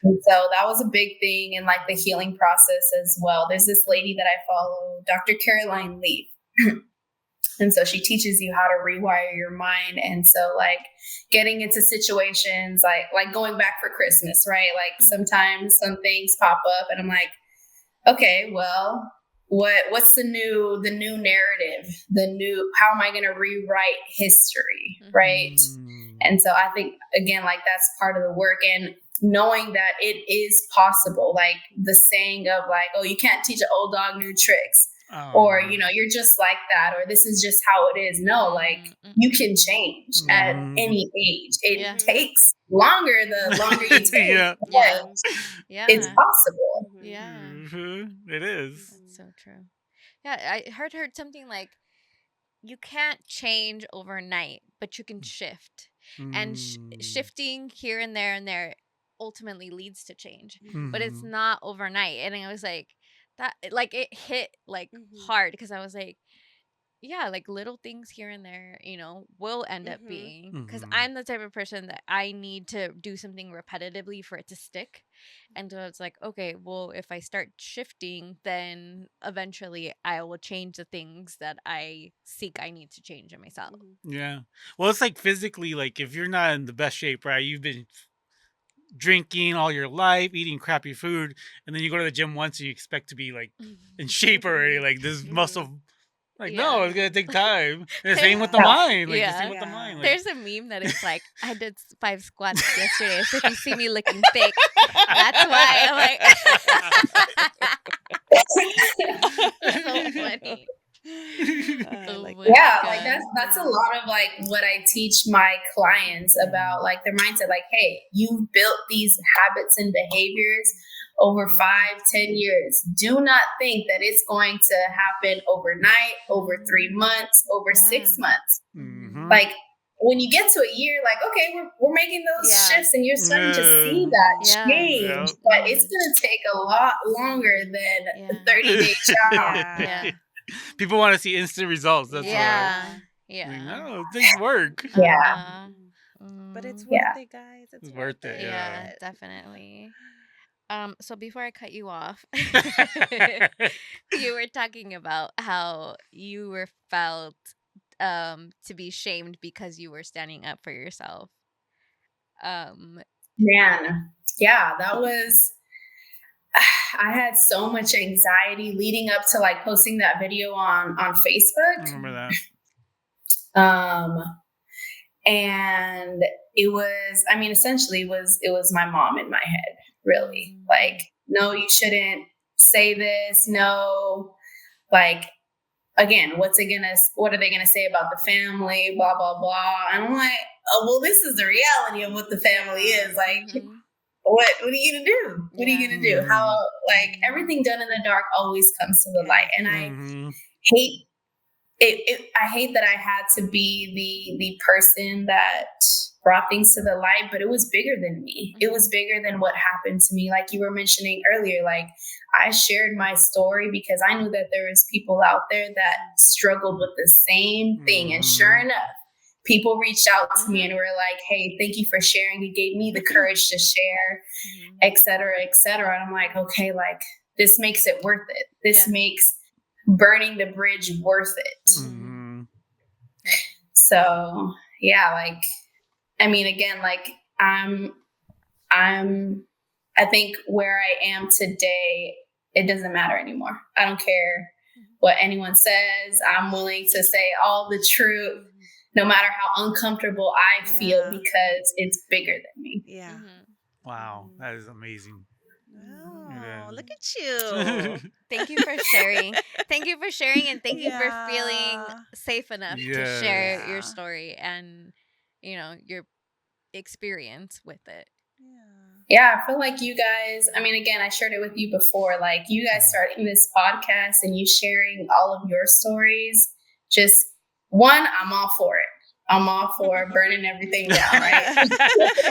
And so that was a big thing in like the healing process as well. There's this lady that I follow, Dr. Caroline Leaf. And so she teaches you how to rewire your mind. And so like getting into situations like going back for Christmas, right? Like sometimes some things pop up and I'm like, okay, well, what's the new narrative? How am I going to rewrite history? Right. And so I think again, like that's part of the work, and knowing that it is possible, like the saying of like, oh, you can't teach an old dog new tricks. Or, you're just like that, or this is just how it is. No, like you can change at any age. It takes longer the longer you take. It's possible. Yeah. It is. That's so true. Yeah, I heard something like you can't change overnight, but you can shift. And shifting here and there ultimately leads to change. But it's not overnight. And I was like, that like it hit like hard, because I was like, yeah, like little things here and there, will end up being, because I'm the type of person that I need to do something repetitively for it to stick. And so it's like, okay, well, if I start shifting, then eventually I will change the things that I need to change in myself. Yeah. Well, it's like physically, like if you're not in the best shape, right? You've been drinking all your life, eating crappy food, and then you go to the gym once and you expect to be like in shape already, like this muscle. Like, no, it's gonna take time. And the same with the mind. Like, the same with the mind. Like, there's a meme that is like, I did 5 squats yesterday, so if you see me looking thick, that's why. I'm like, so funny. That's a lot of like what I teach my clients about, like their mindset. Like, hey, you've built these habits and behaviors over 5-10 years. Do not think that it's going to happen overnight, over 3 months, over 6 months. Like when you get to a year, like, okay, we're making those shifts and you're starting to see that change, but it's going to take a lot longer than a 30-day challenge. People want to see instant results. That's why. Yeah. Like, no, things work. But it's worth it, guys. It's worth it. Yeah, definitely. So before I cut you off, you were talking about how you were felt to be shamed because you were standing up for yourself. Man, yeah, that was. I had so much anxiety leading up to like posting that video on Facebook. I remember that. And it was, I mean, essentially it was my mom in my head, really. Like, no, you shouldn't say this. No, like, again, what are they gonna say about the family? Blah, blah, blah. And I'm like, oh, well, this is the reality of what the family is. Like, what are you gonna do? What are you gonna do? How, like, everything done in the dark always comes to the light. And I hate it. I hate that I had to be the person that brought things to the light, but it was bigger than me. It was bigger than what happened to me. Like you were mentioning earlier, like I shared my story because I knew that there was people out there that struggled with the same thing. And sure enough, people reached out to me and were like, hey, thank you for sharing. You gave me the courage to share, et cetera, et cetera. And I'm like, okay, like this makes it worth it. This makes burning the bridge worth it. So yeah, like, I mean, again, like I think where I am today, it doesn't matter anymore. I don't care what anyone says. I'm willing to say all the truth, no matter how uncomfortable I feel, because it's bigger than me. Yeah. Wow, that is amazing. Oh, look at you. Thank you for sharing. Thank you for sharing, and thank you for feeling safe enough to share your story and, you know, your experience with it. Yeah, I feel like you guys, I mean, again, I shared it with you before, like you guys starting this podcast and you sharing all of your stories, just one, I'm all for it. I'm all for burning everything down, right?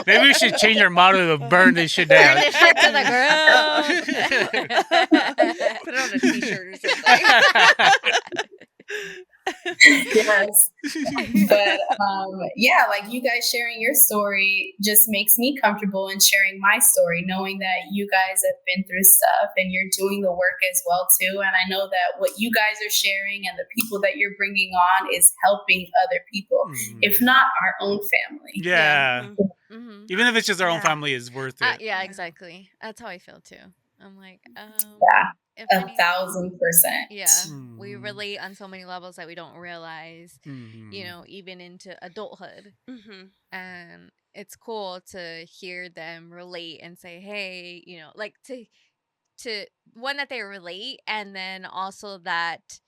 Maybe we should change our motto to burn this shit down. Burn this shit to the ground. Put it on a t-shirt or something. Yes. But yeah, like you guys sharing your story just makes me comfortable in sharing my story, knowing that you guys have been through stuff and you're doing the work as well too. And I know that what you guys are sharing and the people that you're bringing on is helping other people, if not our own family. Yeah. Even if it's just our own family, is worth it. Yeah, exactly. That's how I feel too. I'm like, yeah, 1,000%. Yeah, we relate on so many levels that we don't realize, you know, even into adulthood. And it's cool to hear them relate and say, hey, you know, like to one, that they relate, and then also that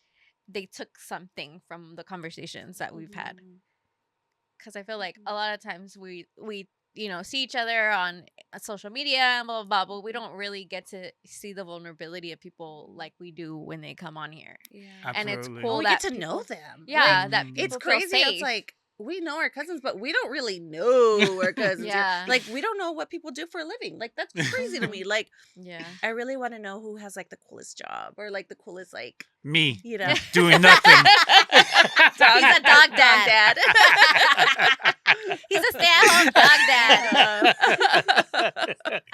they took something from the conversations that we've had. Because I feel like a lot of times we you know, see each other on social media and blah, blah, blah, but we don't really get to see the vulnerability of people like we do when they come on here. And it's cool we that get to know them. Yeah, that people it's feel crazy. safe. It's like we know our cousins, but we don't really know our cousins. Like we don't know what people do for a living. Like that's crazy to me. Like I really want to know who has like the coolest job or like the coolest like me, you know, doing nothing. He's a dog dad. He's a stay-at-home dog dad.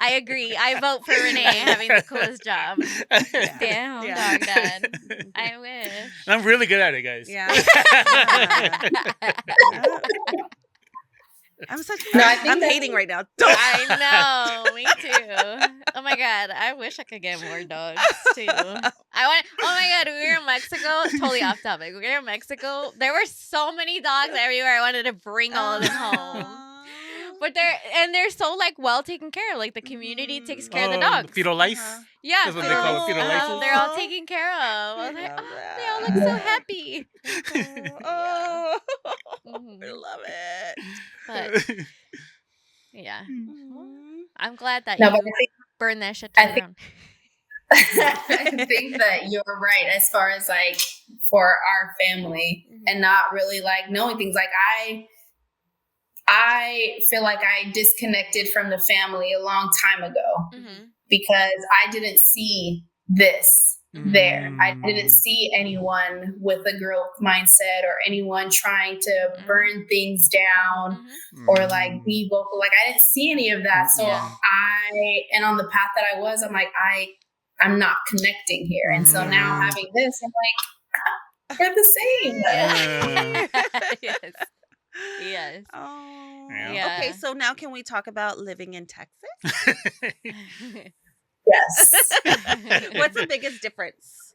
I agree. I vote for Rene having the coolest job. Stay-at-home dog dad. I wish. I'm really good at it, guys. I'm such. I'm hating right now. I know. Me too. Oh my god. I wish I could get more dogs too. Oh my god. We were in Mexico. Totally off topic. We were in Mexico. There were so many dogs everywhere. I wanted to bring all of them home. But they're so like well taken care of. Like the community takes care of the dogs. Fetal life. Yeah, that's what they call it. Fetal life. They're all taken care of. I was like, they all look so happy. I love it. But yeah, I'm glad that you burn that shit to the ground. I think that you're right as far as like for our family and not really like knowing things. Like I feel like I disconnected from the family a long time ago because I didn't see this there. I didn't see anyone with a growth mindset or anyone trying to burn things down or like be vocal. Like I didn't see any of that. So and on the path that I was, I'm like, I'm not connecting here. And so now having this, I'm like, we're the same. Yes. Yes. Oh. Yeah. Okay, so now can we talk about living in Texas? Yes. What's the biggest difference?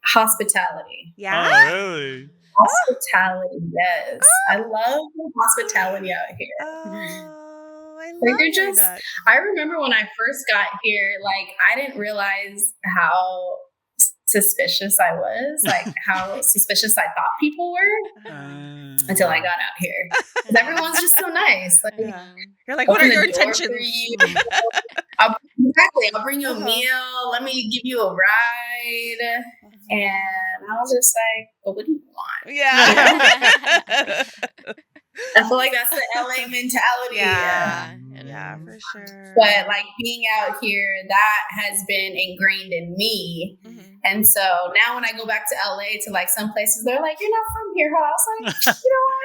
Hospitality. Yeah. Oh, really? Hospitality, yes. I love the hospitality out here. Oh, I love that. I remember when I first got here, like I didn't realize how suspicious I was, like how suspicious I thought people were until I got out here. Because everyone's just so nice. Like, you're like, what are your intentions? I'll bring you a meal. Let me give you a ride. And I was just like, but what do you want? Yeah. I feel like that's the LA mentality. Yeah, for sure. But like being out here, that has been ingrained in me. And so now when I go back to LA to like some places, they're like, "You're not from here, huh?" I was like, you know what?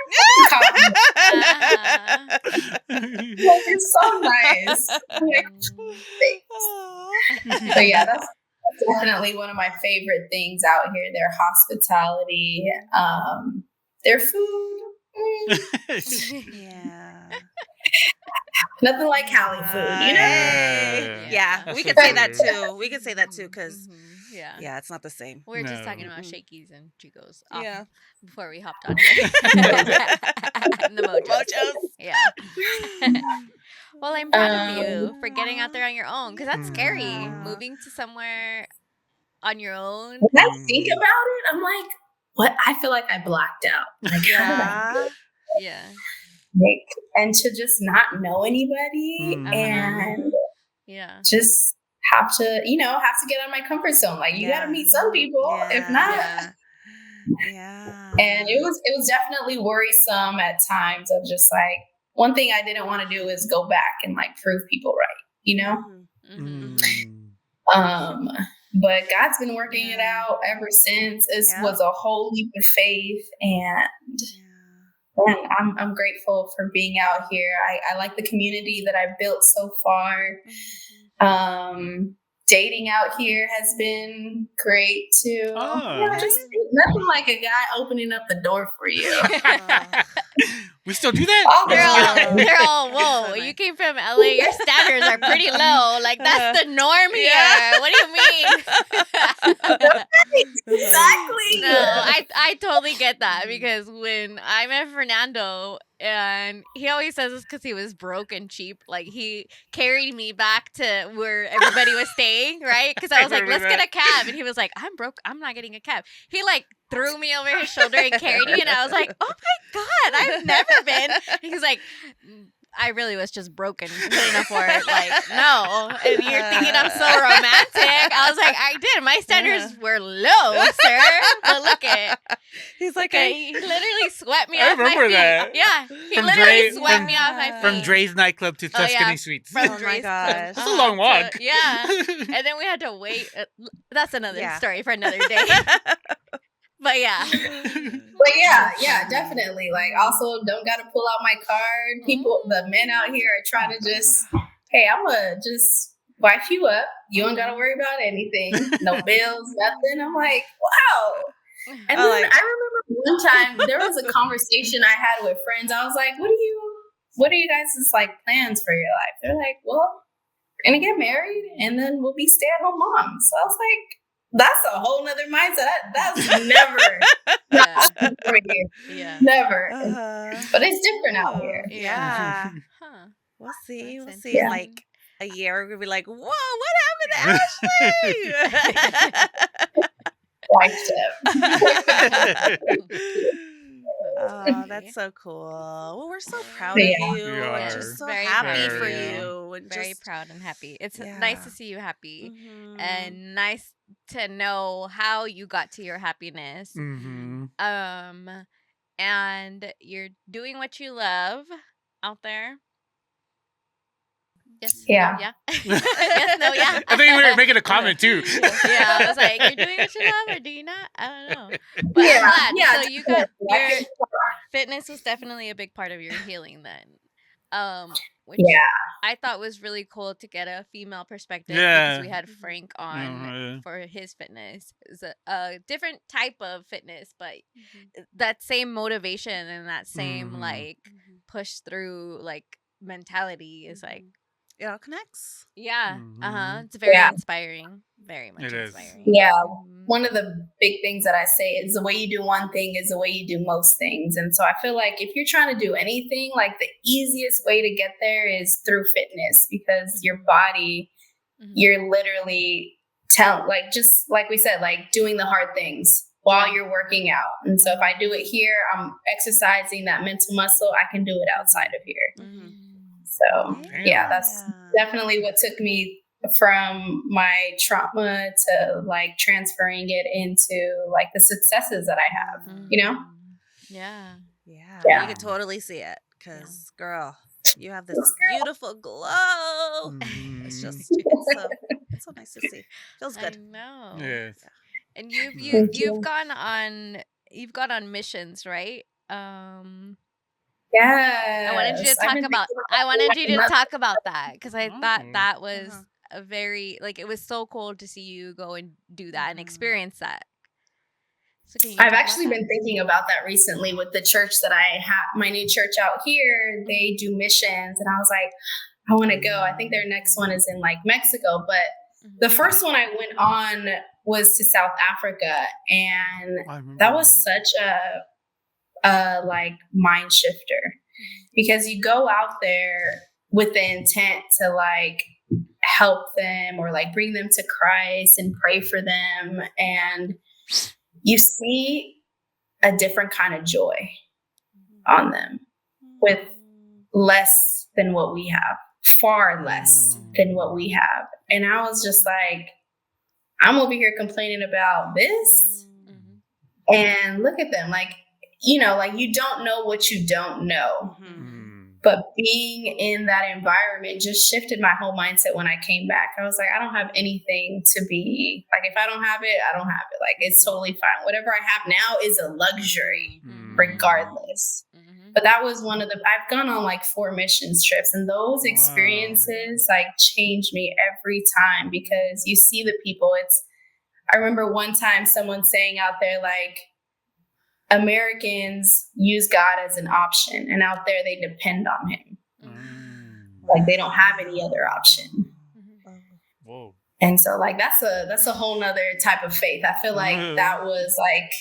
Like, it's so nice. Like, but yeah, that's definitely one of my favorite things out here. Their hospitality, their food. Yeah. Nothing like Cali food, you know? Yeah, That's we so could say that true. too. We could say that too, because yeah, it's not the same. we were just talking No. about shakies and chicos before we hopped on here. And the mojos. Yeah. Well, I'm proud of you for getting out there on your own, because that's scary. Moving to somewhere on your own. When I think about it, I'm like, what? I feel like I blacked out. Like, Yeah. like, and to just not know anybody and just have to get out of my comfort zone. Like, you got to meet some people. If not, and it was definitely worrisome at times of just like, one thing I didn't want to do is go back and like prove people right, you know? But God's been working it out ever since. It was a whole leap of faith, and I'm grateful for being out here. I like the community that I've built so far. Dating out here has been great too. Just nothing like a guy opening up the door for you. We still do that? They're all, whoa, you came from LA, your standards are pretty low. Like, that's the norm here. What do you mean? Exactly. No, I totally get that, because when I met Fernando, and he always says this because he was broke and cheap. Like, he carried me back to where everybody was staying, right? Because I was like, let's get a cab. And he was like, I'm broke. I'm not getting a cab. He, like, threw me over his shoulder and carried me. And I was like, oh, my God, I've never been. And he's like, I really was just broken. Couldn't afford it. Like, no. And you're thinking I'm so romantic. I was like, I did. My standards were low, sir. But look at it. He's like, he literally swept me I off my feet. remember that. Yeah. He literally swept me off my feet. From Dre's nightclub to Tuscany Suites. From my gosh. That's a long walk. Yeah. And then we had to wait. That's another story for another day. But yeah. But yeah, definitely. Like, also don't gotta pull out my card. People, the men out here are trying to just, hey, I'm gonna just wipe you up. You don't gotta worry about anything. No bills, nothing. I'm like, wow. And then I remember one time there was a conversation I had with friends. I was like, what are you guys' like plans for your life? They're like, well, we're gonna get married and then we'll be stay-at-home moms. So I was like, that's a whole nother mindset. That's never never. But it's different out here. Yeah. Huh. We'll see. That's We'll see. In like a year, we'll be like, whoa, what happened to Ashley? Life step. Oh, that's so cool. Well, we're so proud of you. We're just so happy for you. And very just proud and happy. It's nice to see you happy, and nice to know how you got to your happiness. And you're doing what you love out there. Yes. Yeah. Yeah. Yes. No. Yeah. I think we were making a comment too. Yeah. I was like, you're doing what you love, or do you not? I don't know. But I'm glad. Yeah. So you got your fitness was definitely a big part of your healing then. Which I thought was really cool to get a female perspective, because we had Frank on for his fitness. It's a different type of fitness, but that same motivation and that same like push through like mentality is like, it all connects. yeah. It's very inspiring. Very much inspiring. Yeah. One of the big things that I say is the way you do one thing is the way you do most things. And so I feel like if you're trying to do anything, like the easiest way to get there is through fitness, because your body, you're literally just like we said, like doing the hard things while you're working out. And so if I do it here, I'm exercising that mental muscle. I can do it outside of here. So that's definitely what took me from my trauma to like transferring it into like the successes that I have, you know? Yeah. Yeah. You could totally see it because, girl, you have this beautiful glow. It's just, it's so nice to see. Feels good. I know. Yes. And you've gone on missions, right? Yes. I wanted you to talk about that because I thought that was a very, like, it was so cool to see you go and do that and experience that. So I've actually been thinking about that recently with the church that I have, my new church out here. They do missions, and I was like, I want to go. I think their next one is in like Mexico, but the first one I went on was to South Africa, and that was such a like mind shifter, because you go out there with the intent to like help them or like bring them to Christ and pray for them, and you see a different kind of joy on them with less than what we have, far less than what we have. And I was just like, I'm over here complaining about this. And look at them. Like, you know, like you don't know what you don't know. But being in that environment just shifted my whole mindset when I came back. I was like, I don't have anything to be like, if I don't have it, I don't have it. Like, it's totally fine. Whatever I have now is a luxury regardless. But that was I've gone on like 4 missions trips, and those experiences like changed me every time, because you see the people. I remember one time someone saying out there, like, Americans use God as an option, and out there they depend on him. Like they don't have any other option. Whoa. And so like that's a whole nother type of faith. I feel like that was like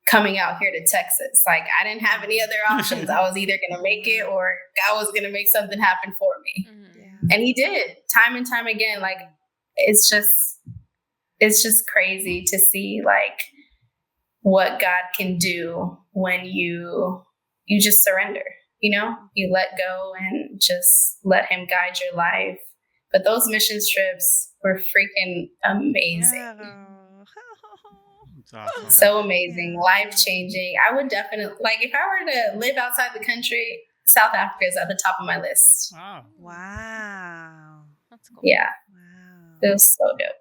coming out here to Texas. Like I didn't have any other options. I was either gonna make it or God was gonna make something happen for me. And he did, time and time again. Like it's just crazy to see like what God can do when you just surrender, you know, you let go and just let him guide your life. But those missions trips were freaking amazing. Awesome. So amazing, life-changing. I would definitely, like, if I were to live outside the country, South Africa is at the top of my list. Wow. That's cool. Yeah. Wow. It was so dope.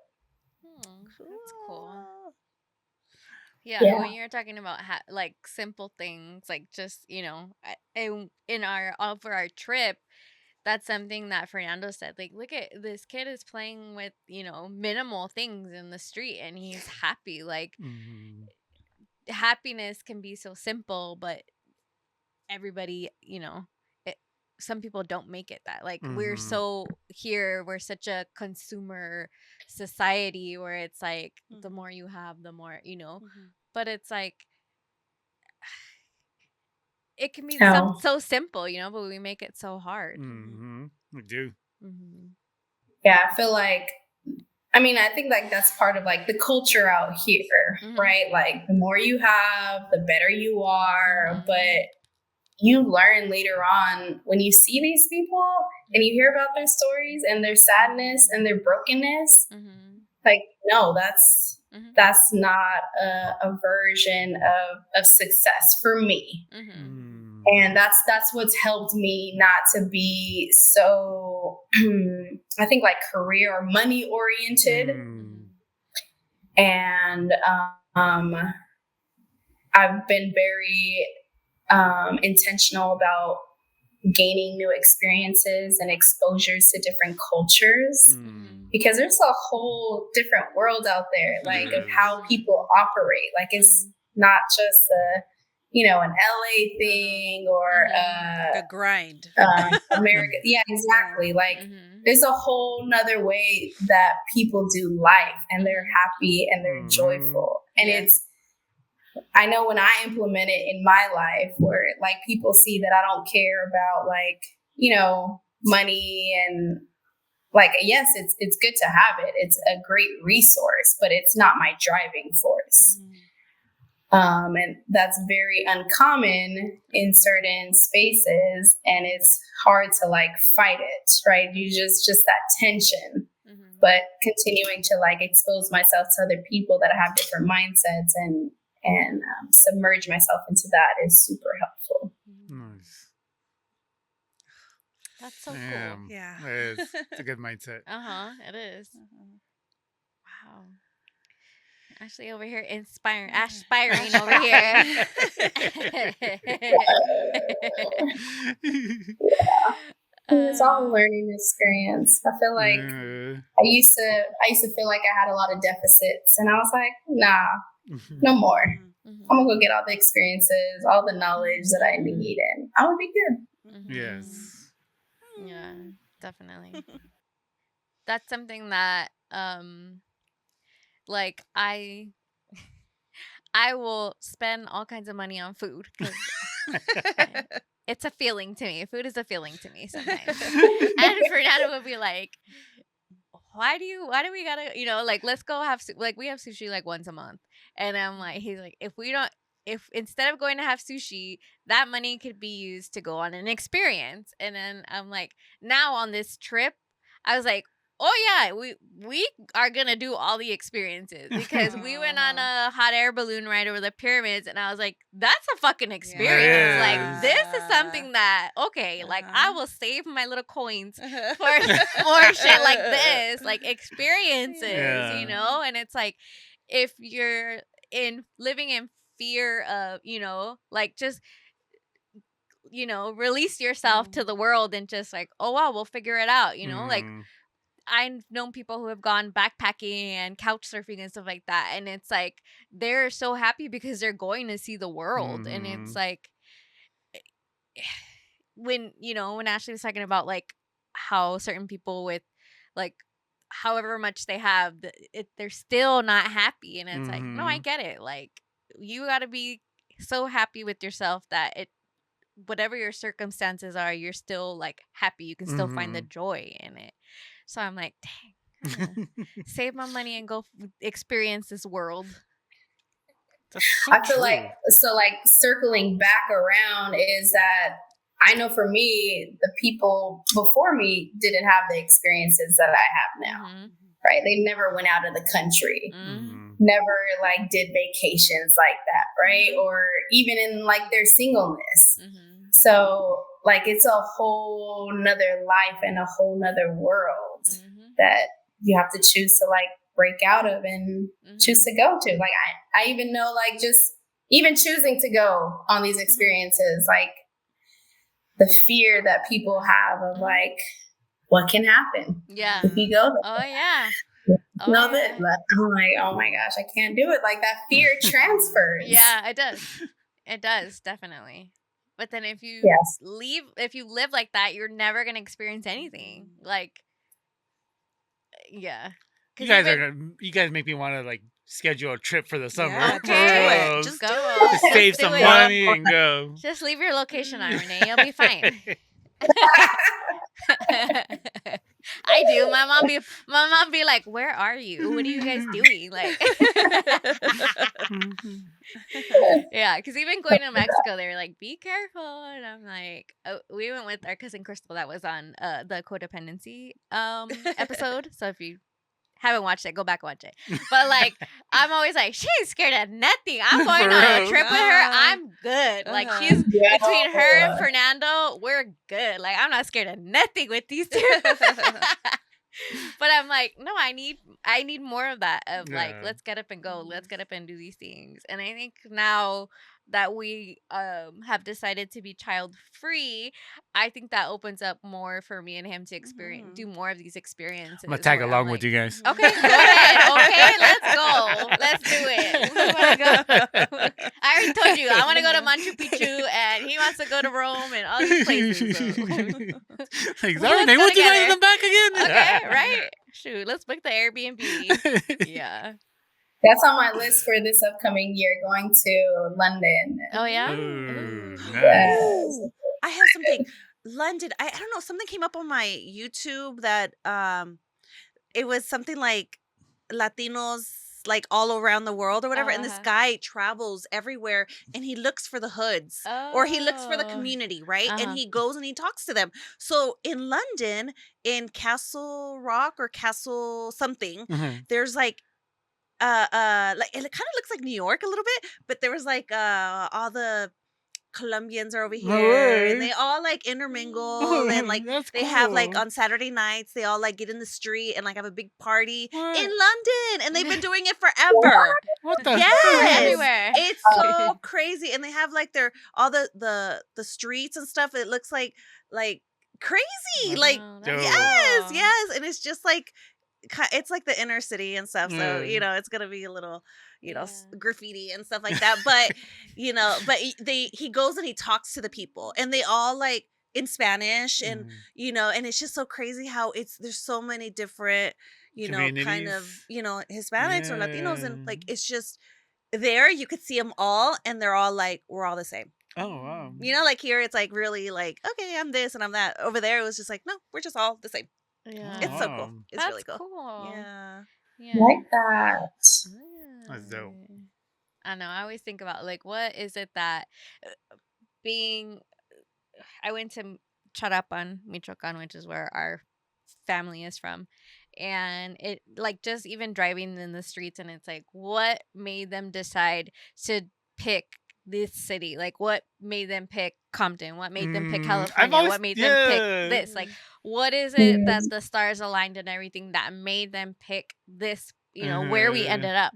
That's cool. Yeah, when you're talking about like simple things, like just, you know, over our trip, that's something that Fernando said. Like, look at this kid is playing with, you know, minimal things in the street, and he's happy. Like, happiness can be so simple, but everybody, you know, some people don't make it that. Like, we're such a consumer society where it's like the more you have, the more, you know. But it's like it can be so simple, you know, but we make it so hard. We do. Yeah, I feel like, I mean, I think like that's part of like the culture out here, right? Like the more you have, the better you are. But you learn later on when you see these people and you hear about their stories and their sadness and their brokenness, like, no, that's not a version of success for me. And that's what's helped me not to be so, I think, like career or money oriented. And I've been very intentional about gaining new experiences and exposures to different cultures, because there's a whole different world out there, like of how people operate. Like it's not just an LA thing or a grind. America. Yeah, exactly. Like there's a whole nother way that people do life, and they're happy and they're joyful. And I know when I implement it in my life, where like people see that I don't care about like, you know, money, and like, yes, it's good to have it. It's a great resource, but it's not my driving force. And that's very uncommon in certain spaces, and it's hard to like fight it, right? You just that tension, but continuing to like expose myself to other people that have different mindsets and submerge myself into that is super helpful. That's so cool. Yeah. It's a good mindset. It is. Wow. Ashley over here inspiring, Ashpiring over here. It's all a learning experience. I feel like I used to feel like I had a lot of deficits, and I was like, nah, no more. I'm gonna go get all the experiences, all the knowledge that I need, and I would be good. Yes. Yeah, definitely. That's something that like I will spend all kinds of money on food 'cause it's a feeling to me. Food is a feeling to me sometimes. And Fernando would be like, why do we gotta, like, let's go have, like, we have sushi like once a month. And I'm like, he's like, if instead of going to have sushi, that money could be used to go on an experience. And then I'm like, now on this trip, I was like, oh yeah, we are gonna do all the experiences because we went on a hot air balloon ride over the pyramids, and I was like, that's a fucking experience. Yes. Like, this is something that, okay, like, I will save my little coins for more shit like this, like experiences, and it's like, if you're living in fear of, like, just, release yourself to the world and just like, oh wow, we'll figure it out, like, I've known people who have gone backpacking and couch surfing and stuff like that, and it's like they're so happy because they're going to see the world. And it's like, when Ashley was talking about like how certain people with like however much they have, they're still not happy, and it's like, no, I get it. Like, you got to be so happy with yourself that whatever your circumstances are, you're still like happy. You can still find the joy in it. So I'm like, dang, I'm gonna save my money and go experience this world. I feel like, circling back around is that I know for me, the people before me didn't have the experiences that I have now, right? They never went out of the country, never like did vacations like that, right? Or even in like their singleness. So like, it's a whole nother life and a whole nother world that you have to choose to like break out of and choose to go to. Like, I even know, like, just even choosing to go on these experiences, like the fear that people have of like, what can happen if you go there? Oh yeah. I'm like, oh my gosh, I can't do it. Like, that fear transfers. Yeah, it does. It does, definitely. But then if you live like that, you're never gonna experience anything. Like, yeah. You guys make me want to like schedule a trip for the summer. Yeah, okay. Just go. Just save some money and go. Just leave your location on, Rene. You'll be fine. I do. My mom be like, "Where are you? What are you guys doing?" Like, yeah, because even going to Mexico, they were like, "Be careful," and I'm like, we went with our cousin Crystal that was on the codependency episode. So if you haven't watched it, go back and watch it. But like, I'm always like, she ain't scared of nothing. I'm going on a trip with her. I'm good. Like, she's between her and Fernando, we're good. Like, I'm not scared of nothing with these two. But I'm like, no, I need more of that. Of like, let's get up and go. Let's get up and do these things. And I think now that we have decided to be child free, I think that opens up more for me and him to experience, do more of these experiences. I'm gonna tag along with you guys. Okay, go ahead. Okay, let's go. Let's do it. We wanna go. I already told you I want to go to Machu Picchu, and he wants to go to Rome and all these places. So. Like, sorry, they want you guys to come back again. Okay, right? Shoot, let's book the Airbnb. Yeah. That's on my list for this upcoming year, going to London. Oh, yeah? Ooh, nice. Yes. I have something. London. I don't know. Something came up on my YouTube that it was something like Latinos like all around the world or whatever. And this guy travels everywhere and he looks for the hoods or he looks for the community, right? And he goes and he talks to them. So in London, in Castle Rock or Castle something, there's like it kind of looks like New York a little bit, but there was like all the Colombians are over No here, and way. they all like intermingle, and like That's they have like cool. on Saturday nights they all like get in the street and like have a big party What? in London, and they've been doing it forever. What the Yes, everywhere. it's so crazy, and they have like their all the streets and stuff. It looks like crazy, like Oh, Dope. yes, cool. yes, and it's just like it's like the inner city and stuff. So Yeah. it's gonna be a little Yeah. graffiti and stuff like that. But but he goes and he talks to the people, and they all like in Spanish, and and it's just so crazy how there's so many different kind of Communities. Hispanics or Latinos, and Yeah. like it's just there you could see them all, and they're all like, we're all the same. Oh wow. Like here it's like really like, okay, I'm this and I'm that. Over there it was just like, no, we're just all the same. Yeah. It's so cool. Wow. It's really That's cool. cool. Yeah. Yeah. Like that. That's dope. I know. I always think about like, what is it that being. I went to Charapan, Michoacan, which is where our family is from. And it like just even driving in the streets, and it's like, what made them decide to pick this city? Like, what made them pick Compton? What made them pick California? What made them pick this? Like, what is it that the stars aligned and everything that made them pick this, where we ended up,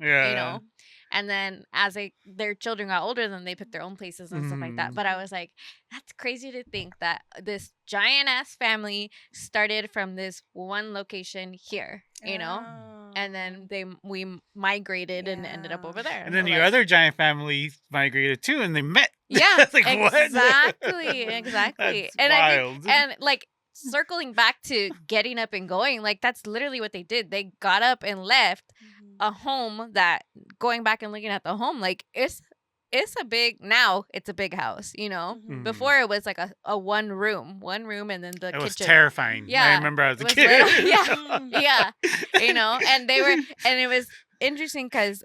And then as their children got older, then they picked their own places and stuff like that. But I was like, that's crazy to think that this giant ass family started from this one location here, and then we migrated and ended up over there. And then your other giant family migrated too, and they met. Yeah, like, what? exactly. That's And wild. and like circling back to getting up and going, like that's literally what they did. They got up and left a home that, going back and looking at the home, like it's a big house, Before it was like a one room and then the kitchen. It was terrifying. Yeah, I remember as a it was kid. yeah, and it was interesting because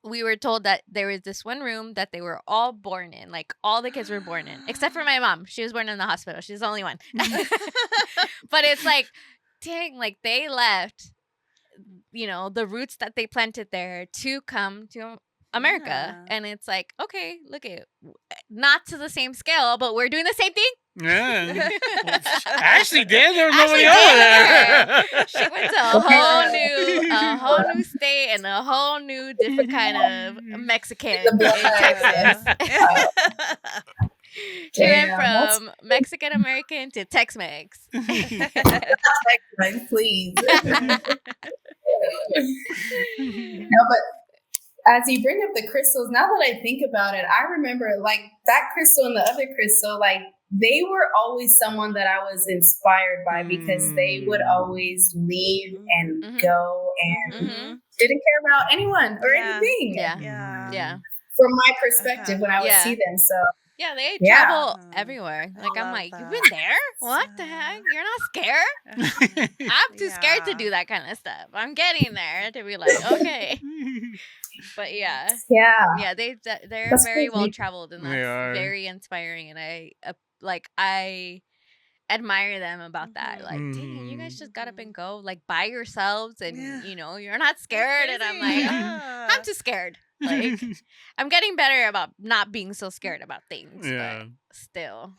we were told that there was this one room that they were all born in, like all the kids were born in, except for my mom. She was born in the hospital. She's the only one. But it's like, dang, like they left, the roots that they planted there to come to America. Yeah. And it's like, okay, look at not to the same scale, but we're doing the same thing. Yeah. Ashley did. There was Ashley nobody over did. there. She went to a whole new state and a whole new different kind of Mexican in Texas. She went from Mexican American to Tex-Mex. Please. No, but as you bring up the crystals, now that I think about it, I remember like that crystal and the other crystal, like they were always someone that I was inspired by because they would always leave and go and didn't care about anyone or anything. Yeah. From my perspective, when I would see them, so. Yeah, they travel everywhere. Like, I'm like, you've been there? What the heck? You're not scared? I'm too scared to do that kind of stuff. I'm getting there to be like, okay. But yeah, they're That's very crazy. well traveled, and They that's are. very inspiring. And I admire them about that. Like, dang, you guys just got up and go, like by yourselves, and you're not scared. And I'm like, I'm too scared. Like, I'm getting better about not being so scared about things. Yeah. But still,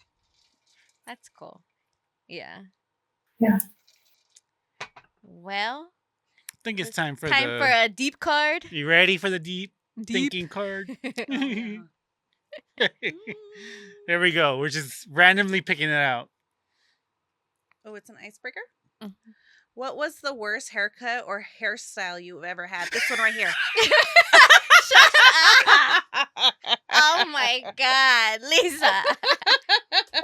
that's cool. Yeah. Yeah. Well, I think it's time for for a deep card. You ready for the deep thinking card? There we go. We're just randomly picking it out. Oh, it's an icebreaker? What was the worst haircut or hairstyle you've ever had? This one right here. Shut up. Oh my God, Lisa.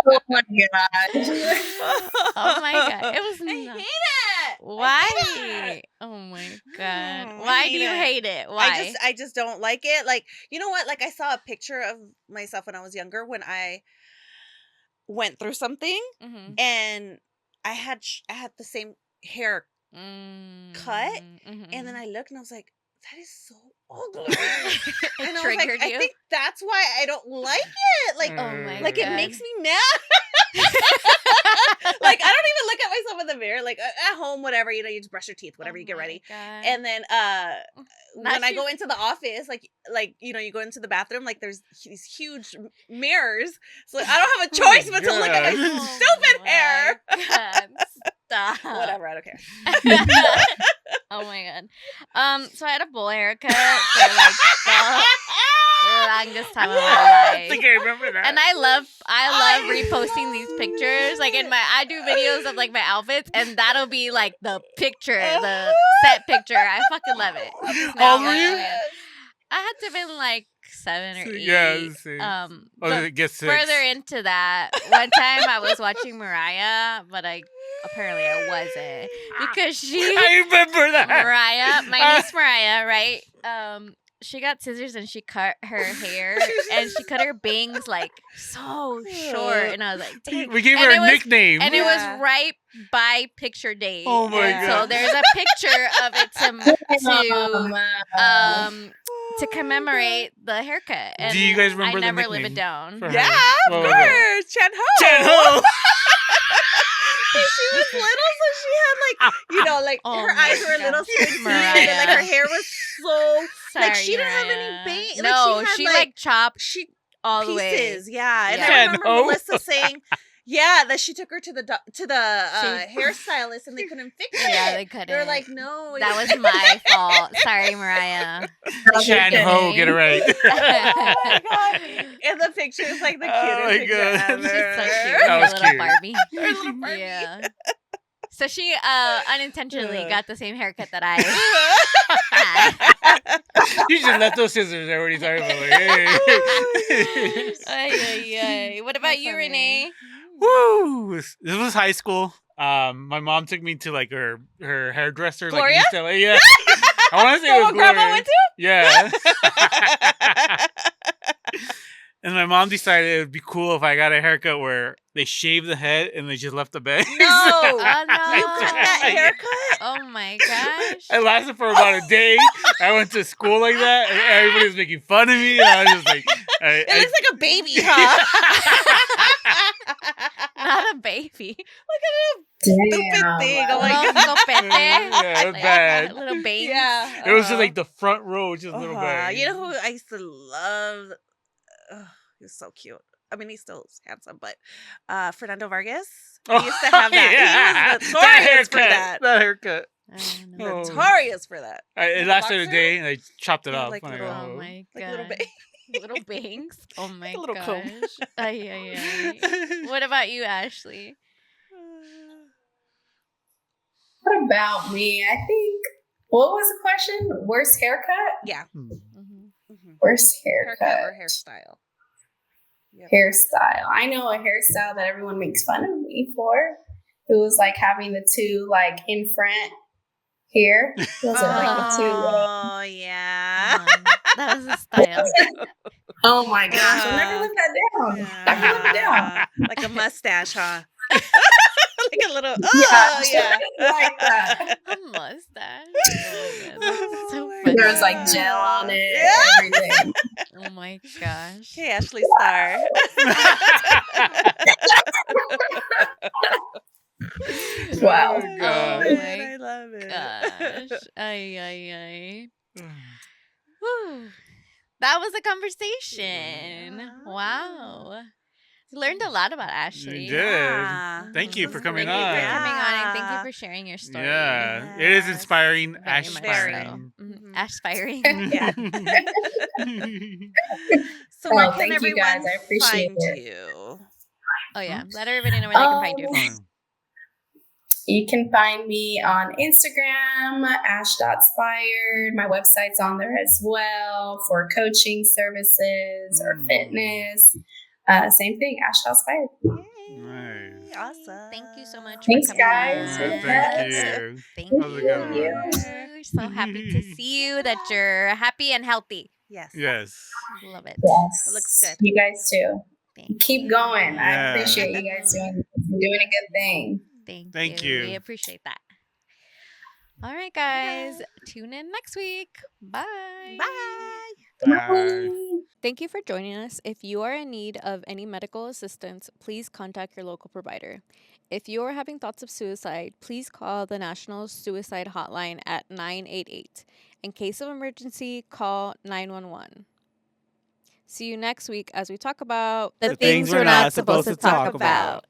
Oh my gosh. Oh my God. It was I hate it. Why? Oh my God. Why do you hate it? Why? I just don't like it. Like, you know what? Like, I saw a picture of myself when I was younger when I went through something, and I had the same hair cut, and then I looked and I was like, that is so ugly. And I was like, I think that's why I don't like it. Like, oh my like God. it makes me mad. Like I don't even look at myself in the mirror. Like at home, whatever, you just brush your teeth, whatever, you get ready. God. And then when I go into the office, like you go into the bathroom, like there's these huge mirrors. So I don't have a choice but to look at my stupid hair. Stop. Whatever, I don't care. Oh my god. So I had a bowl haircut for like the longest time of my life. I think I remember that. And I love reposting these pictures. Like I do videos of like my outfits, and that'll be like the picture, the set picture. I fucking love it. How old were you? I had to have been like 7 or 8. Yeah, same. But it gets further into that, one time I was watching Mariah, but apparently I wasn't, because I remember that. Mariah, my niece Mariah, right? She got scissors and she cut her hair and she cut her bangs like so short, and I was like, dang. We gave her a nickname, and it was right by picture date. Oh my god! So there's a picture of it to commemorate the haircut. And do you guys remember I never the live nickname it down. Yeah, of course. Chan Ho. Chan Ho. She was little, so she had like her eyes were a little squinty, and then like her hair was so like she didn't have any bangs. No, like, she had, chopped all pieces. the way. Yeah, and Yeah. I remember Melissa saying, yeah, that she took her to the hairstylist and they couldn't fix it. Yeah, they couldn't. They were like, no, that was my fault. Sorry, Mariah. Chan Ho, get it right. Oh my god! And the picture is like the cutest picture ever. She's so cute. That Her was little cute. Barbie. Her little Barbie. Yeah. So she unintentionally got the same haircut that I had. You just left those scissors there when you talking about Ay. What about you, funny. Rene? Woo! This was high school. My mom took me to like her hairdresser, Gloria? like in East LA. Yeah, I want to say it was Gloria. Grandma went to? Yeah. And my mom decided it would be cool if I got a haircut where they shaved the head and they just left the bangs. No. Oh, no. You cut that haircut? Oh, my gosh. It lasted for about a day. I went to school like that, and everybody was making fun of me. And I was just like, It looks like a baby, huh? Not a baby. Stupid thing. Oh my god. Yeah, it was bad. Little baby. Yeah. It was just like the front row, just little Uh-huh. bangs. You know who I used to love? He was so cute. I mean, he's still handsome, but Fernando Vargas. He used to have that. Yeah. He was notorious for That haircut. I don't know. Oh. Notorious for that. It lasted a Boxer? day, and I chopped it Yeah, off. like when I little- got Oh home. my god. Like little baby. Little bangs. Oh my a little gosh. comb. Ay. What about you, Ashley? What about me? I think, what was the question? Worst haircut? Yeah. Mm-hmm. Worst haircut. Haircut or hairstyle? Yep. Hairstyle. I know a hairstyle that everyone makes fun of me for. It was like having the two like in front here. Those are like the two. Oh yeah. That was a style. Oh my gosh! I'll never live that down. Never live it down. Like a mustache, huh? Like a little. Yeah, like that. A mustache. Oh, Oh so my funny. There was like gel on it. Yeah. Everything. Oh my gosh. Okay, Ashley Star. Wow. Oh, God. Oh Man, my I love it. gosh. Ay. Whew. That was a conversation. Yeah. Wow. Learned a lot about Ashley. You did. Yeah. Thank you for coming Thank you on. for coming on, and thank Yeah. you for sharing your story. Yeah, it is Yes. inspiring. Very Ash much inspiring. so. Mhm. Mhm. Ashpiring. Yeah. So Oh, where can thank you everyone guys. I appreciate find it. you? Oh yeah. Let everybody know where they can find you. You can find me on Instagram, Ash.spired. My website's on there as well for coaching services or fitness. Same thing, Ash.spired. Yay. Nice. Awesome. Thank you so much Thanks, for coming guys. on. Yeah, thank you. Thank That was a good you. one. We're so happy to see you, that you're happy and healthy. Yes. Yes. Love it. Yes. It looks good. You guys too. Thank Keep you. going. I Yeah. appreciate you guys doing a good thing. Thank you. We appreciate that. All right, guys. Tune in next week. Bye. Bye. Bye. Thank you for joining us. If you are in need of any medical assistance, please contact your local provider. If you're having thoughts of suicide, please call the National Suicide Hotline at 988. In case of emergency, call 911. See you next week as we talk about the things we're not supposed to talk about.